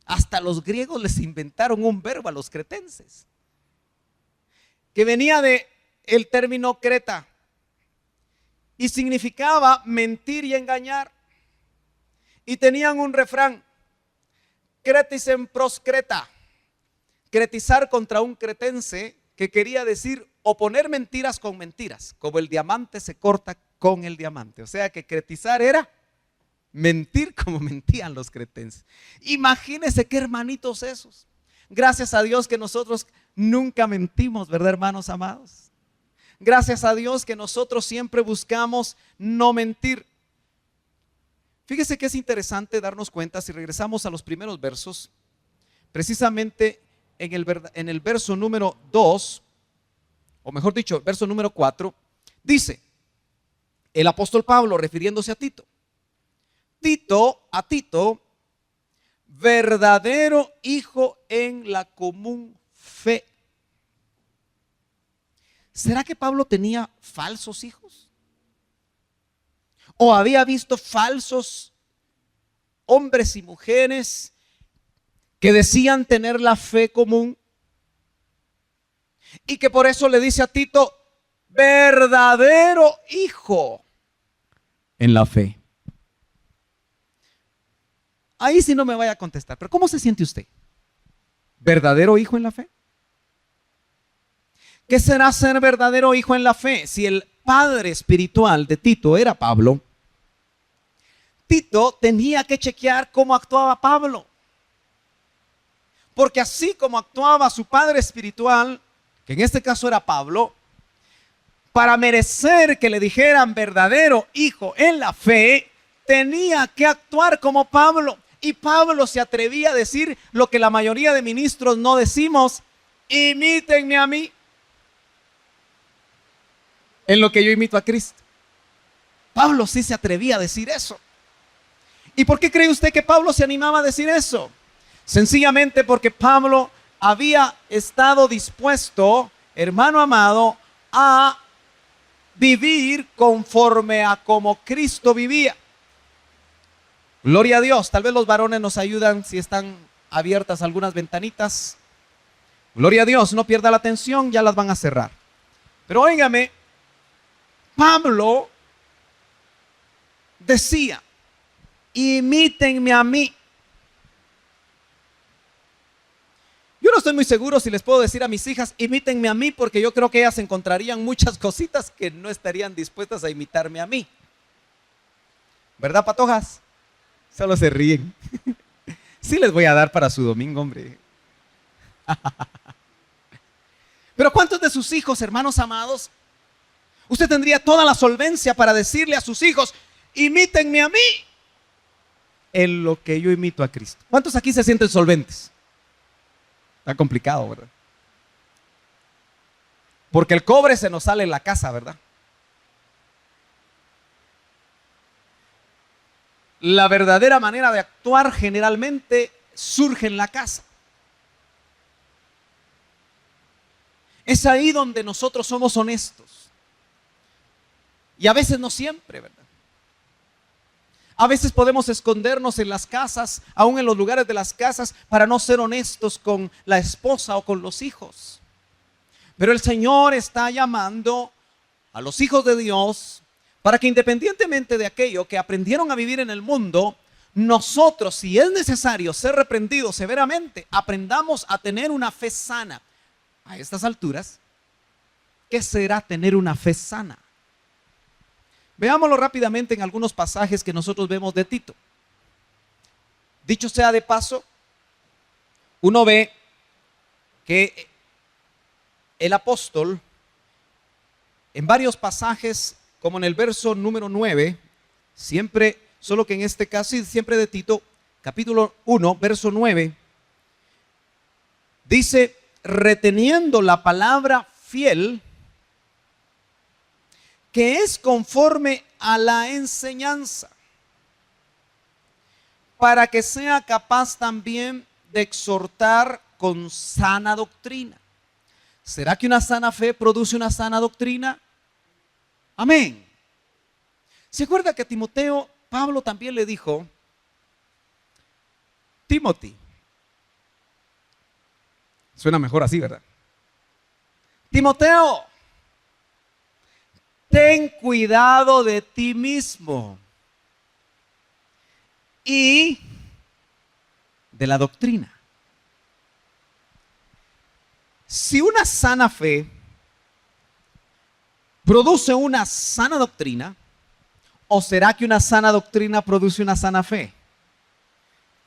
Hasta los griegos les inventaron un verbo a los cretenses, que venía de el término creta y significaba mentir y engañar. Y tenían un refrán: creticen pros creta, cretizar contra un cretense, que quería decir oponer mentiras con mentiras, como el diamante se corta con el diamante. O sea que cretizar era mentir como mentían los cretenses. Imagínense qué hermanitos esos. Gracias a Dios que nosotros nunca mentimos, ¿verdad, hermanos amados? Gracias a Dios que nosotros siempre buscamos no mentir. Fíjese que es interesante darnos cuenta, si regresamos a los primeros versos, precisamente en el verso número 2, o mejor dicho, verso número 4, dice el apóstol Pablo refiriéndose a Tito, a Tito, verdadero hijo en la común fe. ¿Será que Pablo tenía falsos hijos? ¿O había visto falsos hombres y mujeres que decían tener la fe común? Y que por eso le dice a Tito, verdadero hijo en la fe. Ahí sí no me vaya a contestar, pero ¿cómo se siente usted? ¿Verdadero hijo en la fe? ¿Qué será ser verdadero hijo en la fe? Si el padre espiritual de Tito era Pablo, Tito tenía que chequear cómo actuaba Pablo. Porque así como actuaba su padre espiritual, que en este caso era Pablo, para merecer que le dijeran verdadero hijo en la fe, tenía que actuar como Pablo. Y Pablo se atrevía a decir lo que la mayoría de ministros no decimos: imítenme a mí en lo que yo imito a Cristo. Pablo sí se atrevía a decir eso. ¿Y por qué cree usted que Pablo se animaba a decir eso? Sencillamente porque Pablo había estado dispuesto, hermano amado, a vivir conforme a como Cristo vivía. Gloria a Dios. Tal vez los varones nos ayudan si están abiertas algunas ventanitas. Gloria a Dios, no pierda la atención, ya las van a cerrar. Pero óigame, Pablo decía: imítenme a mí. Yo no estoy muy seguro si les puedo decir a mis hijas, imítenme a mí, porque yo creo que ellas encontrarían muchas cositas que no estarían dispuestas a imitarme a mí. ¿Verdad, patojas? Solo se ríen. Sí les voy a dar para su domingo, hombre. Pero ¿cuántos de sus hijos, hermanos amados, usted tendría toda la solvencia para decirle a sus hijos, imítenme a mí en lo que yo imito a Cristo? ¿Cuántos aquí se sienten solventes? Está complicado, ¿verdad? Porque el cobre se nos sale en la casa, ¿verdad? La verdadera manera de actuar generalmente surge en la casa. Es ahí donde nosotros somos honestos. Y a veces no siempre, ¿verdad? A veces podemos escondernos en las casas, aún en los lugares de las casas, para no ser honestos con la esposa o con los hijos. Pero el Señor está llamando a los hijos de Dios para que, independientemente de aquello que aprendieron a vivir en el mundo, nosotros, si es necesario ser reprendidos severamente, aprendamos a tener una fe sana. A estas alturas, ¿qué será tener una fe sana? Veámoslo rápidamente en algunos pasajes que nosotros vemos de Tito. Dicho sea de paso, uno ve que el apóstol, en varios pasajes, como en el verso número 9, siempre, solo que en este caso, siempre de Tito, capítulo 1, verso 9, dice: reteniendo la palabra fiel, que es conforme a la enseñanza, para que sea capaz también de exhortar con sana doctrina. ¿Será que una sana fe produce una sana doctrina? Amén. ¿Se acuerda que a Timoteo, Pablo también le dijo: Timothy? Suena mejor así, ¿verdad? Timoteo, ten cuidado de ti mismo y de la doctrina. Si una sana fe produce una sana doctrina, ¿O será que una sana doctrina produce una sana fe?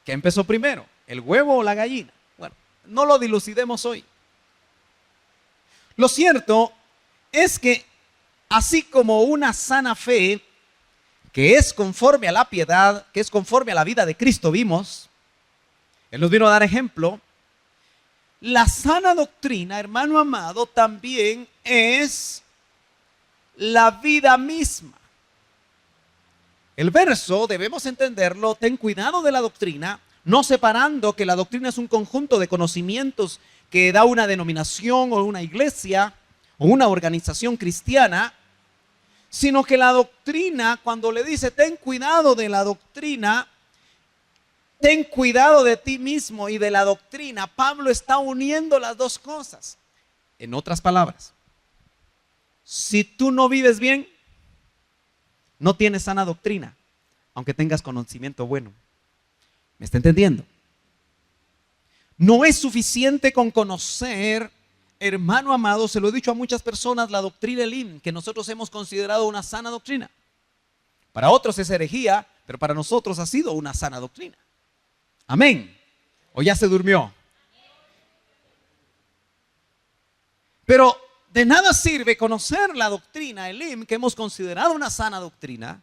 ¿Qué empezó primero? ¿El huevo o la gallina? Bueno, no lo dilucidemos hoy. Lo cierto es que así como una sana fe, que es conforme a la piedad, que es conforme a la vida de Cristo vimos, Él nos vino a dar ejemplo, la sana doctrina, hermano amado, también es la vida misma. El verso, debemos entenderlo, ten cuidado de la doctrina, no separando que la doctrina es un conjunto de conocimientos que da una denominación o una iglesia o una organización cristiana, sino que la doctrina, cuando le dice ten cuidado de la doctrina, ten cuidado de ti mismo y de la doctrina, Pablo está uniendo las dos cosas. En otras palabras, si tú no vives bien, no tienes sana doctrina, aunque tengas conocimiento bueno. ¿Me está entendiendo? No es suficiente con conocer, hermano amado, se lo he dicho a muchas personas, la doctrina Elim, que nosotros hemos considerado una sana doctrina. Para otros es herejía, pero para nosotros ha sido una sana doctrina. Amén. ¿O ya se durmió? Pero de nada sirve conocer la doctrina Elim, que hemos considerado una sana doctrina,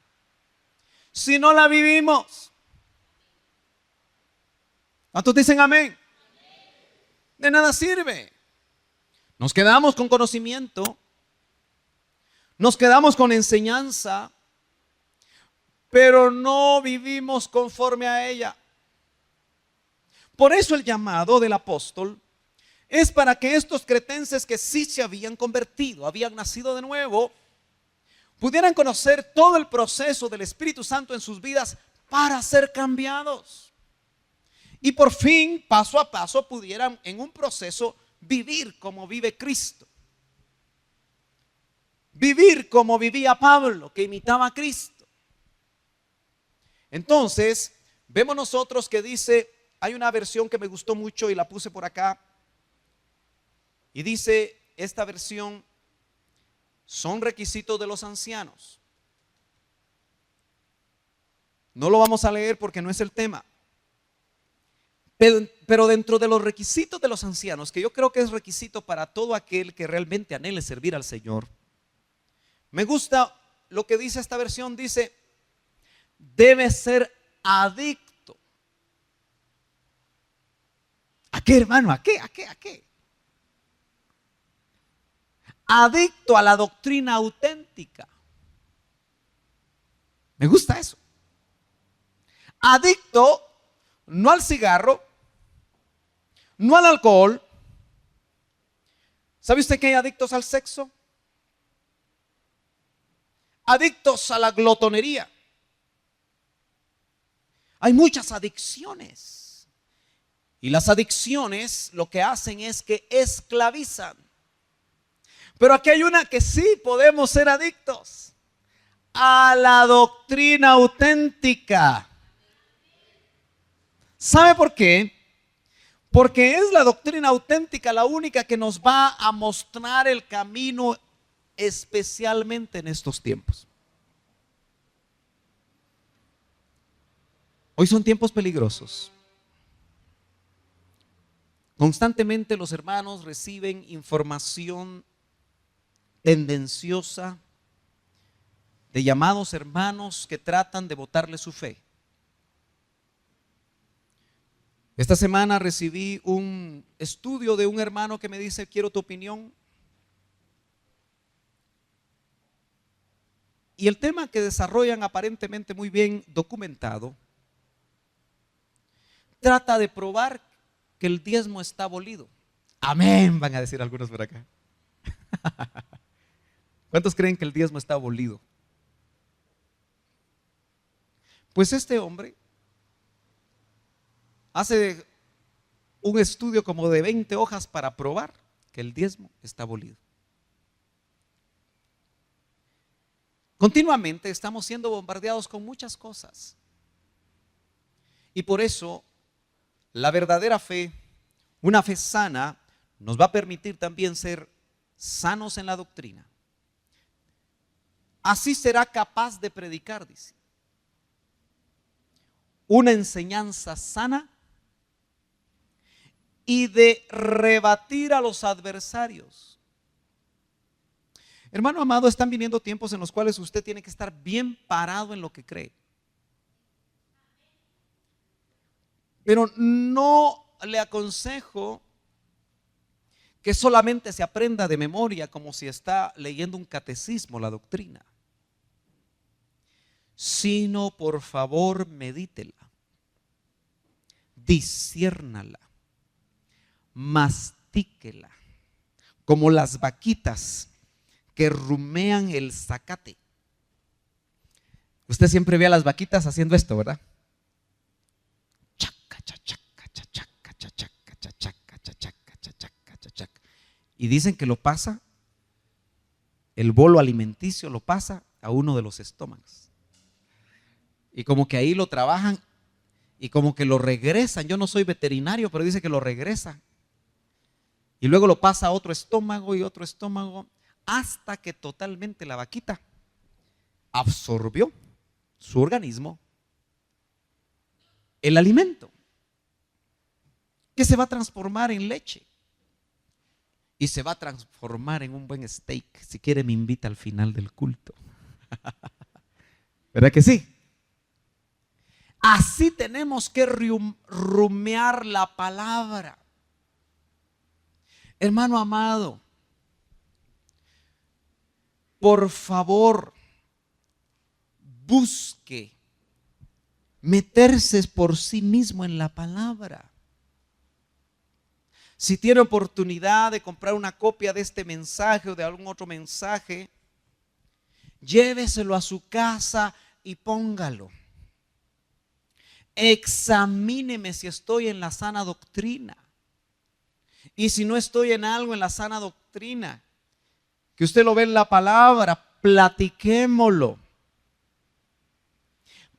si no la vivimos. ¿Cuántos dicen amén? De nada sirve. Nos quedamos con conocimiento, nos quedamos con enseñanza, pero no vivimos conforme a ella. Por eso el llamado del apóstol es para que estos cretenses que sí se habían convertido, habían nacido de nuevo, pudieran conocer todo el proceso del Espíritu Santo en sus vidas para ser cambiados. Y por fin, paso a paso, pudieran en un proceso vivir como vive Cristo. Vivir como vivía Pablo, que imitaba a Cristo. Entonces, vemos nosotros que dice, hay una versión que me gustó mucho y la puse por acá. Y dice esta versión, son requisitos de los ancianos. No lo vamos a leer porque no es el tema. Pero dentro de los requisitos de los ancianos, que yo creo que es requisito para todo aquel que realmente anhele servir al Señor, me gusta lo que dice esta versión, dice, debe ser adicto. ¿A qué, hermano? ¿A qué? ¿A qué? ¿A qué? Adicto a la doctrina auténtica. Me gusta eso. Adicto no al cigarro, no al alcohol. ¿Sabe usted que hay adictos al sexo? Adictos a la glotonería. Hay muchas adicciones. Y las adicciones lo que hacen es que esclavizan. Pero aquí hay una que sí podemos ser adictos: a la doctrina auténtica. ¿Sabe por qué? Porque es la doctrina auténtica la única que nos va a mostrar el camino, especialmente en estos tiempos. Hoy son tiempos peligrosos. Constantemente los hermanos reciben información tendenciosa de llamados hermanos que tratan de botarle su fe. Esta semana recibí un estudio de un hermano que me dice, quiero tu opinión. Y el tema que desarrollan aparentemente muy bien documentado, trata de probar que el diezmo está abolido. Amén, van a decir algunos por acá. ¿Cuántos creen que el diezmo está abolido? Pues este hombre hace un estudio como de 20 hojas para probar que el diezmo está abolido. Continuamente estamos siendo bombardeados con muchas cosas. Y por eso la verdadera fe, una fe sana, nos va a permitir también ser sanos en la doctrina. así será capaz de predicar, dice, una enseñanza sana y de rebatir a los adversarios. Hermano amado, están viniendo tiempos en los cuales usted tiene que estar bien parado en lo que cree. Pero no le aconsejo que solamente se aprenda de memoria como si está leyendo un catecismo la doctrina, sino por favor medítela, disciérnala, mastíquela, como las vaquitas que rumean el zacate. Usted siempre ve a las vaquitas haciendo esto, ¿verdad? Y dicen que lo pasa, el bolo alimenticio lo pasa a uno de los estómagos. Y como que ahí lo trabajan y como que lo regresan. Yo no soy veterinario, pero dice que lo regresan. Y luego lo pasa a otro estómago y otro estómago, hasta que totalmente la vaquita absorbió su organismo el alimento, que se va a transformar en leche y se va a transformar en un buen steak. Si quiere me invita al final del culto. ¿Verdad que sí? Así tenemos que rumiar la palabra. Hermano amado, por favor, busque meterse por sí mismo en la palabra. Si tiene oportunidad de comprar una copia de este mensaje o de algún otro mensaje, lléveselo a su casa y póngalo. Examíneme si estoy en la sana doctrina. Y si no estoy en algo en la sana doctrina, que usted lo ve en la palabra, platiquémoslo.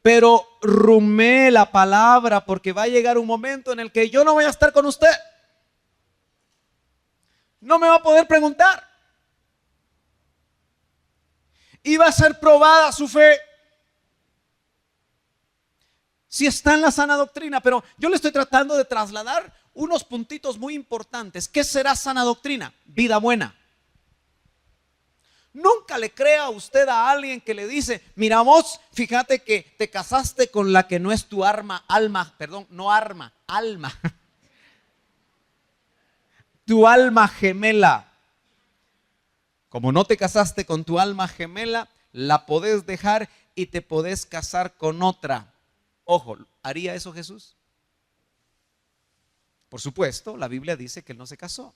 Pero rumee la palabra, porque va a llegar un momento en el que yo no voy a estar con usted. No me va a poder preguntar. Y va a ser probada su fe, si está en la sana doctrina. Pero yo le estoy tratando de trasladar unos puntitos muy importantes. ¿Qué será sana doctrina? Vida buena. Nunca le crea usted a alguien que le dice: mira vos, fíjate que te casaste con la que no es tu alma, tu alma gemela. Como no te casaste con tu alma gemela, la podés dejar y te podés casar con otra. Ojo, ¿haría eso Jesús? Por supuesto, la Biblia dice que él no se casó.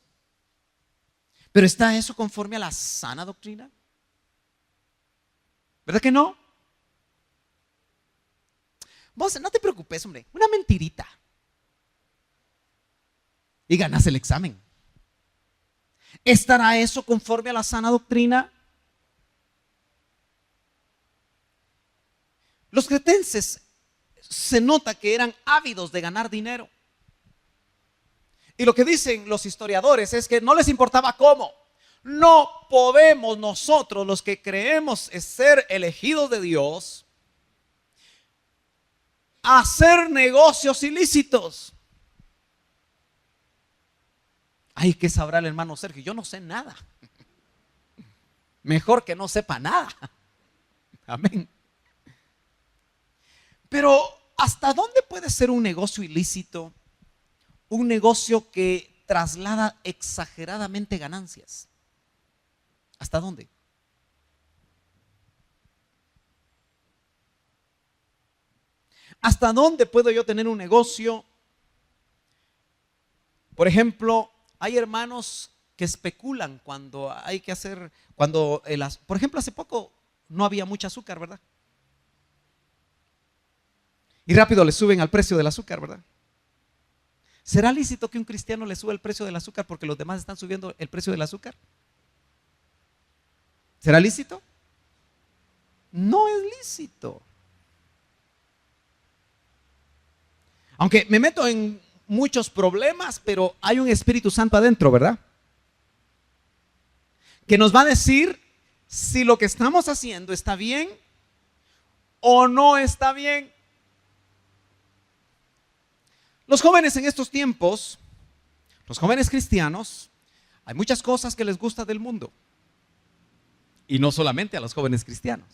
¿Pero está eso conforme a la sana doctrina? ¿Verdad que no? Vos no te preocupes, hombre, una mentirita y ganas el examen. ¿Estará eso conforme a la sana doctrina? Los cretenses se nota que eran ávidos de ganar dinero. Y lo que dicen los historiadores es que no les importaba cómo. No podemos nosotros, los que creemos ser elegidos de Dios, hacer negocios ilícitos. Ay, ¿qué sabrá el hermano Sergio? Yo no sé nada. Mejor que no sepa nada. Amén. Pero ¿hasta dónde puede ser un negocio ilícito? Un negocio que traslada exageradamente ganancias. ¿Hasta dónde? ¿Hasta dónde puedo yo tener un negocio? Por ejemplo, hay hermanos que especulan cuando hay que hacer, por ejemplo, hace poco no había mucho azúcar, ¿verdad? Y rápido le suben al precio del azúcar, ¿verdad? ¿Será lícito que un cristiano le suba el precio del azúcar porque los demás están subiendo el precio del azúcar? ¿Será lícito? No es lícito. Aunque me meto en muchos problemas, pero hay un Espíritu Santo adentro, ¿verdad? Que nos va a decir si lo que estamos haciendo está bien o no está bien. Los jóvenes en estos tiempos, los jóvenes cristianos, hay muchas cosas que les gusta del mundo. Y no solamente a los jóvenes cristianos.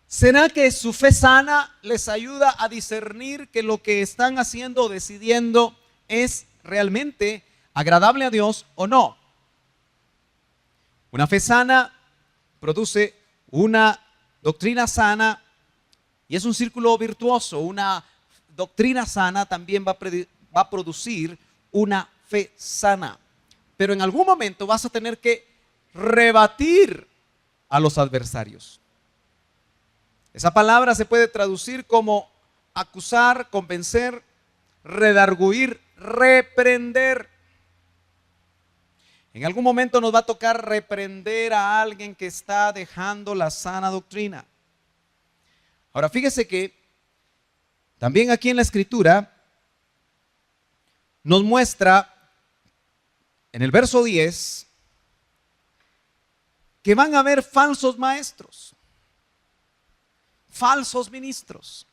¿Será que su fe sana les ayuda a discernir que lo que están haciendo o decidiendo es realmente agradable a Dios o no? Una fe sana produce una doctrina sana y es un círculo virtuoso. Una doctrina sana también va a producir una fe sana. Pero en algún momento vas a tener que rebatir a los adversarios. Esa palabra se puede traducir como acusar, convencer, redarguir, reprender. En algún momento nos va a tocar reprender a alguien que está dejando la sana doctrina. Ahora fíjese que también aquí en la Escritura nos muestra en el verso 10 que van a haber falsos maestros, falsos ministros.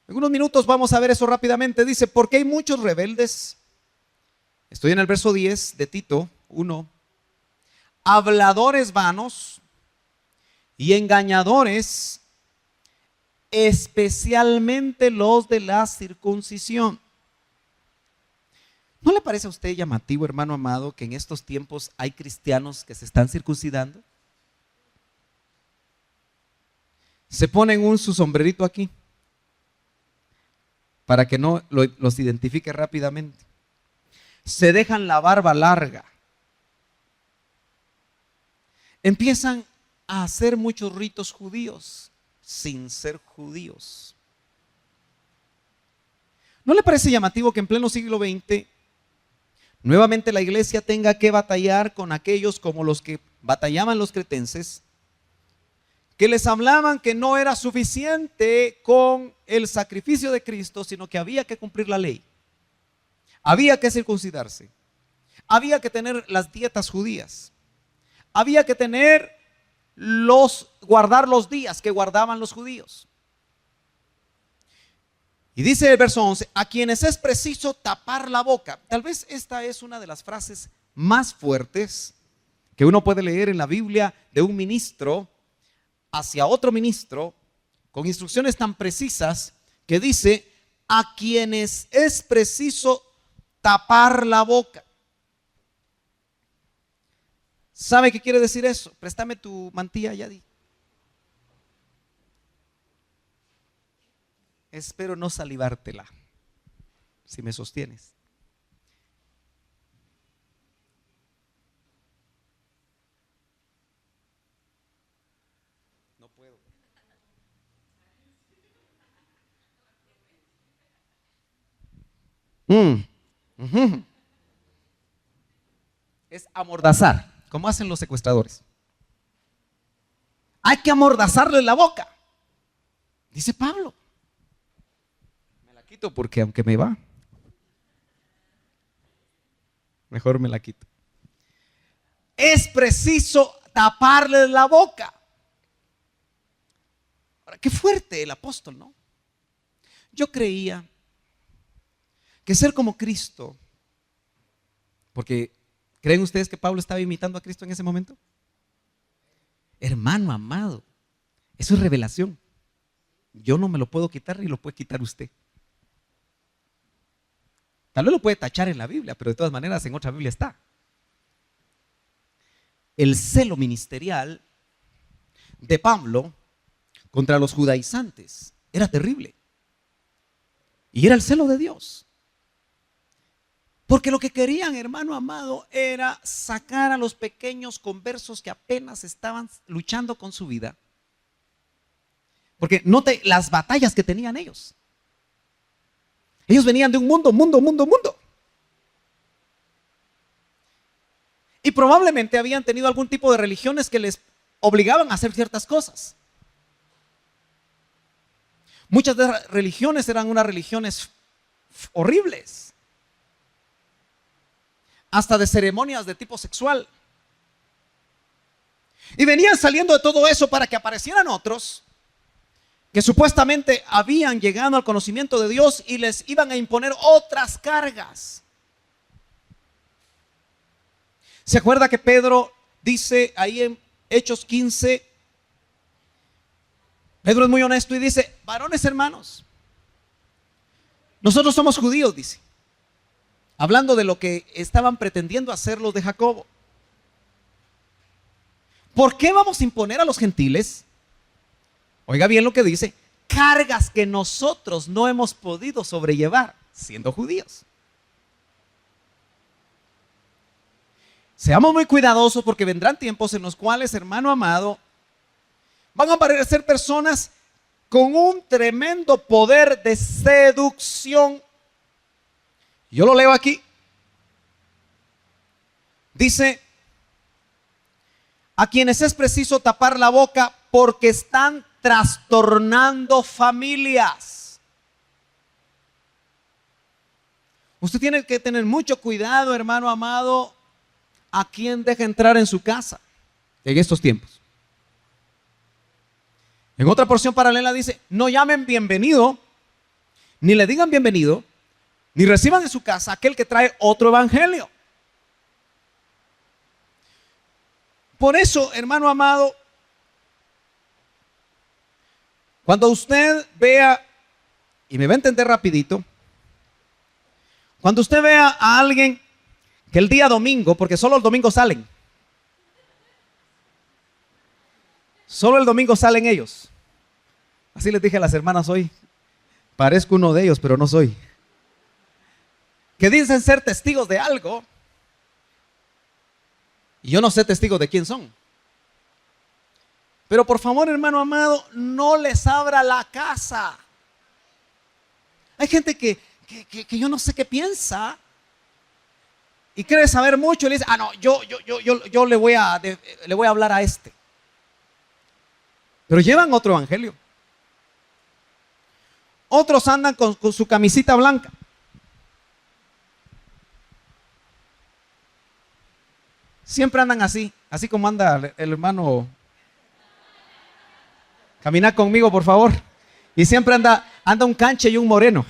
En unos minutos vamos a ver eso rápidamente. Dice, porque hay muchos rebeldes. Estoy en el verso 10 de Tito 1. Habladores vanos y engañadores, especialmente los de la circuncisión. ¿No le parece a usted llamativo, hermano amado, que en estos tiempos hay cristianos que se están circuncidando? Se ponen su sombrerito aquí para que no los identifique rápidamente. Se dejan la barba larga. Empiezan a hacer muchos ritos judíos sin ser judíos. ¿No le parece llamativo que en pleno siglo XX nuevamente la iglesia tenga que batallar con aquellos como los que batallaban los cretenses, que les hablaban que no era suficiente con el sacrificio de Cristo, sino que había que cumplir la ley, había que circuncidarse, había que tener las dietas judías, había que guardar los días que guardaban los judíos? Y dice el verso 11, a quienes es preciso tapar la boca. Tal vez esta es una de las frases más fuertes que uno puede leer en la Biblia de un ministro hacia otro ministro, con instrucciones tan precisas que dice, a quienes es preciso tapar la boca. ¿Sabe qué quiere decir eso? Préstame tu mantilla, Yadi. Espero no salivártela, si me sostienes. No puedo. Es amordazar, como hacen los secuestradores. Hay que amordazarle la boca, dice Pablo. Me la quito porque aunque me va, mejor me la quito. Es preciso taparle la boca. Ahora, qué fuerte el apóstol, ¿no? Yo creía que ser como Cristo, porque ¿creen ustedes que Pablo estaba imitando a Cristo en ese momento? Hermano amado, eso es revelación. Yo no me lo puedo quitar ni lo puede quitar usted. Tal vez lo puede tachar en la Biblia, pero de todas maneras en otra Biblia está. El celo ministerial de Pablo contra los judaizantes era terrible. Y era el celo de Dios. Porque lo que querían, hermano amado, era sacar a los pequeños conversos que apenas estaban luchando con su vida. Porque note las batallas que tenían ellos. Ellos venían de un mundo. Y probablemente habían tenido algún tipo de religiones que les obligaban a hacer ciertas cosas. Muchas de las religiones eran unas religiones horribles. hasta de ceremonias de tipo sexual. Y venían saliendo de todo eso para que aparecieran otros que supuestamente habían llegado al conocimiento de Dios y les iban a imponer otras cargas. ¿Se acuerda que Pedro dice ahí en Hechos 15? Pedro es muy honesto y dice: varones hermanos, nosotros somos judíos, dice, hablando de lo que estaban pretendiendo hacer los de Jacobo. ¿Por qué vamos a imponer a los gentiles, oiga bien lo que dice, cargas que nosotros no hemos podido sobrellevar siendo judíos? Seamos muy cuidadosos, porque vendrán tiempos en los cuales, hermano amado, van a aparecer personas con un tremendo poder de seducción. Yo lo leo aquí. Dice: a quienes es preciso tapar la boca porque están trastornando familias. Usted tiene que tener mucho cuidado, hermano amado, a quien deja entrar en su casa en estos tiempos. En otra porción paralela dice: no llamen bienvenido, ni le digan bienvenido, ni reciban en su casa aquel que trae otro evangelio. Por eso, hermano amado, cuando usted vea, y me va a entender rapidito, cuando usted vea a alguien que el día domingo, porque solo el domingo salen, solo el domingo salen ellos. Así les dije a las hermanas hoy, parezco uno de ellos, pero no soy. Que dicen ser testigos de algo, y yo no sé testigos de quién son. Pero por favor, hermano amado, no les abra la casa. Hay gente que yo no sé qué piensa y cree saber mucho y le dice: ah, no, yo le voy a hablar a este. Pero llevan otro evangelio. Otros andan con su camisita blanca. Siempre andan así como anda el hermano. Camina conmigo, por favor. Y siempre anda un canche y un moreno.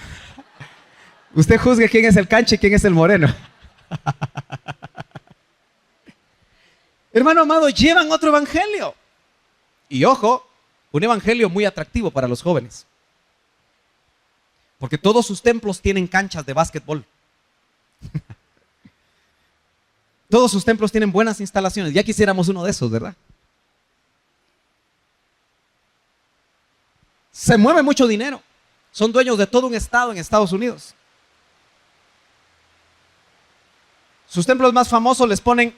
Usted juzgue quién es el canche y quién es el moreno. Hermano amado, llevan otro evangelio. Y ojo, un evangelio muy atractivo para los jóvenes. Porque todos sus templos tienen canchas de básquetbol. Todos sus templos tienen buenas instalaciones. Ya quisiéramos uno de esos, ¿verdad? Se mueve mucho dinero. Son dueños de todo un estado en Estados Unidos. Sus templos más famosos les ponen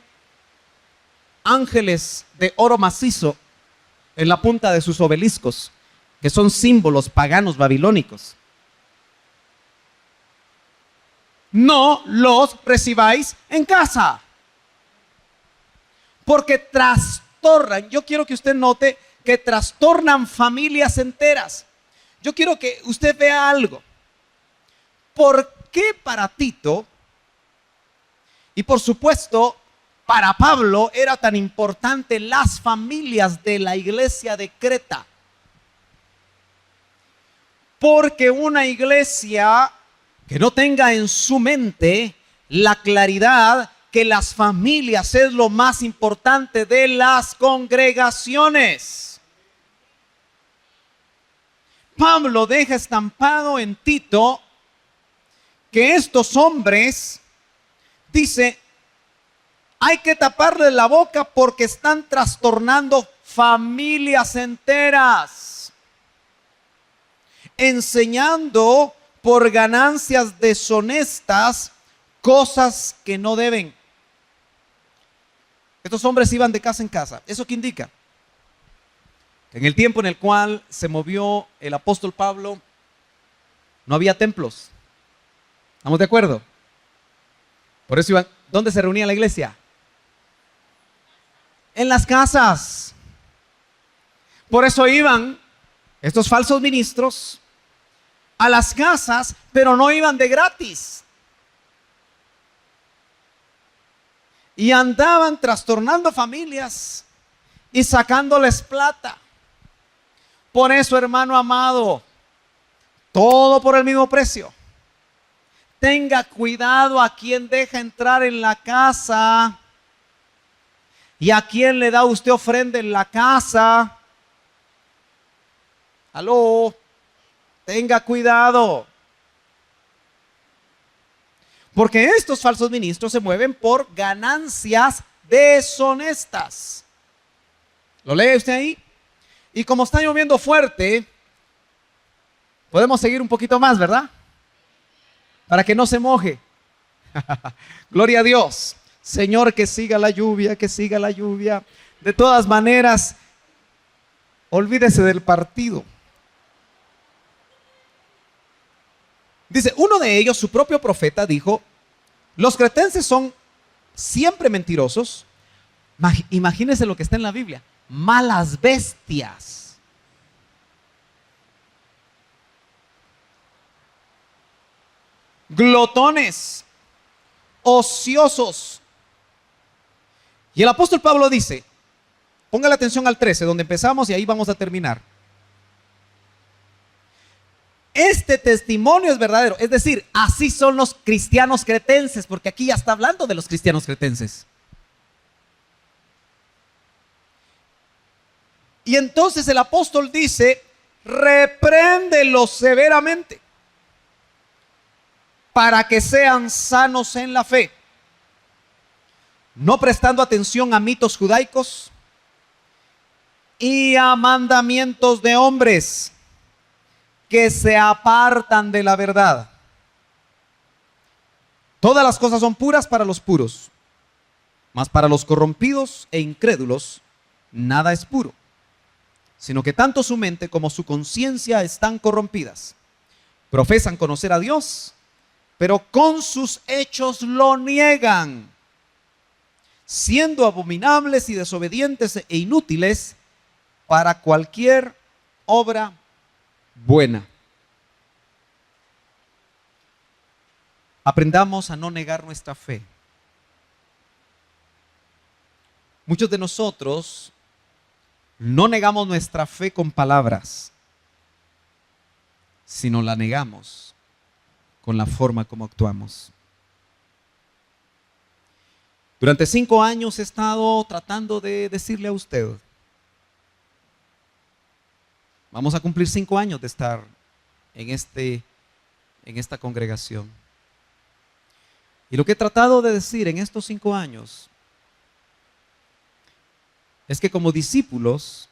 ángeles de oro macizo en la punta de sus obeliscos, que son símbolos paganos babilónicos. No los recibáis en casa, porque trastornan. Yo quiero que usted note que trastornan familias enteras. Yo quiero que usted vea algo. ¿Por qué para Tito y por supuesto para Pablo era tan importante las familias de la iglesia de Creta? Porque una iglesia que no tenga en su mente la claridad que las familias es lo más importante de las congregaciones. Pablo deja estampado en Tito que estos hombres, dice, hay que taparle la boca porque están trastornando familias enteras, enseñando por ganancias deshonestas cosas que no deben. Estos hombres iban de casa en casa. ¿Eso qué indica? Que en el tiempo en el cual se movió el apóstol Pablo, no había templos. ¿Estamos de acuerdo? Por eso iban. ¿Dónde se reunía la iglesia? En las casas. Por eso iban estos falsos ministros a las casas, pero no iban de gratis. y andaban trastornando familias y sacándoles plata. Por eso, hermano amado, todo por el mismo precio. Tenga cuidado a quien deja entrar en la casa y a quien le da usted ofrenda en la casa. Aló, tenga cuidado. Porque estos falsos ministros se mueven por ganancias deshonestas. ¿Lo lee usted ahí? Y como está lloviendo fuerte, podemos seguir un poquito más, ¿verdad? Para que no se moje. Gloria a Dios. Señor, que siga la lluvia, que siga la lluvia. De todas maneras, olvídese del partido. Dice, uno de ellos, su propio profeta, dijo, los cretenses son siempre mentirosos. Imagínense lo que está en la Biblia. Malas bestias. Glotones. Ociosos. Y el apóstol Pablo dice, póngale atención al 13, donde empezamos y ahí vamos a terminar. Este testimonio es verdadero, es decir, así son los cristianos cretenses, porque aquí ya está hablando de los cristianos cretenses. Y entonces el apóstol dice, repréndelos severamente para que sean sanos en la fe, no prestando atención a mitos judaicos y a mandamientos de hombres que se apartan de la verdad. Todas las cosas son puras para los puros, mas para los corrompidos e incrédulos nada es puro, sino que tanto su mente como su conciencia están corrompidas. Profesan conocer a Dios, pero con sus hechos lo niegan, siendo abominables y desobedientes e inútiles para cualquier obra buena. Aprendamos a no negar nuestra fe. Muchos de nosotros no negamos nuestra fe con palabras, sino la negamos con la forma como actuamos. Durante 5 años he estado tratando de decirle a usted, vamos a cumplir 5 años de estar en esta congregación. Y lo que he tratado de decir en estos 5 años es que como discípulos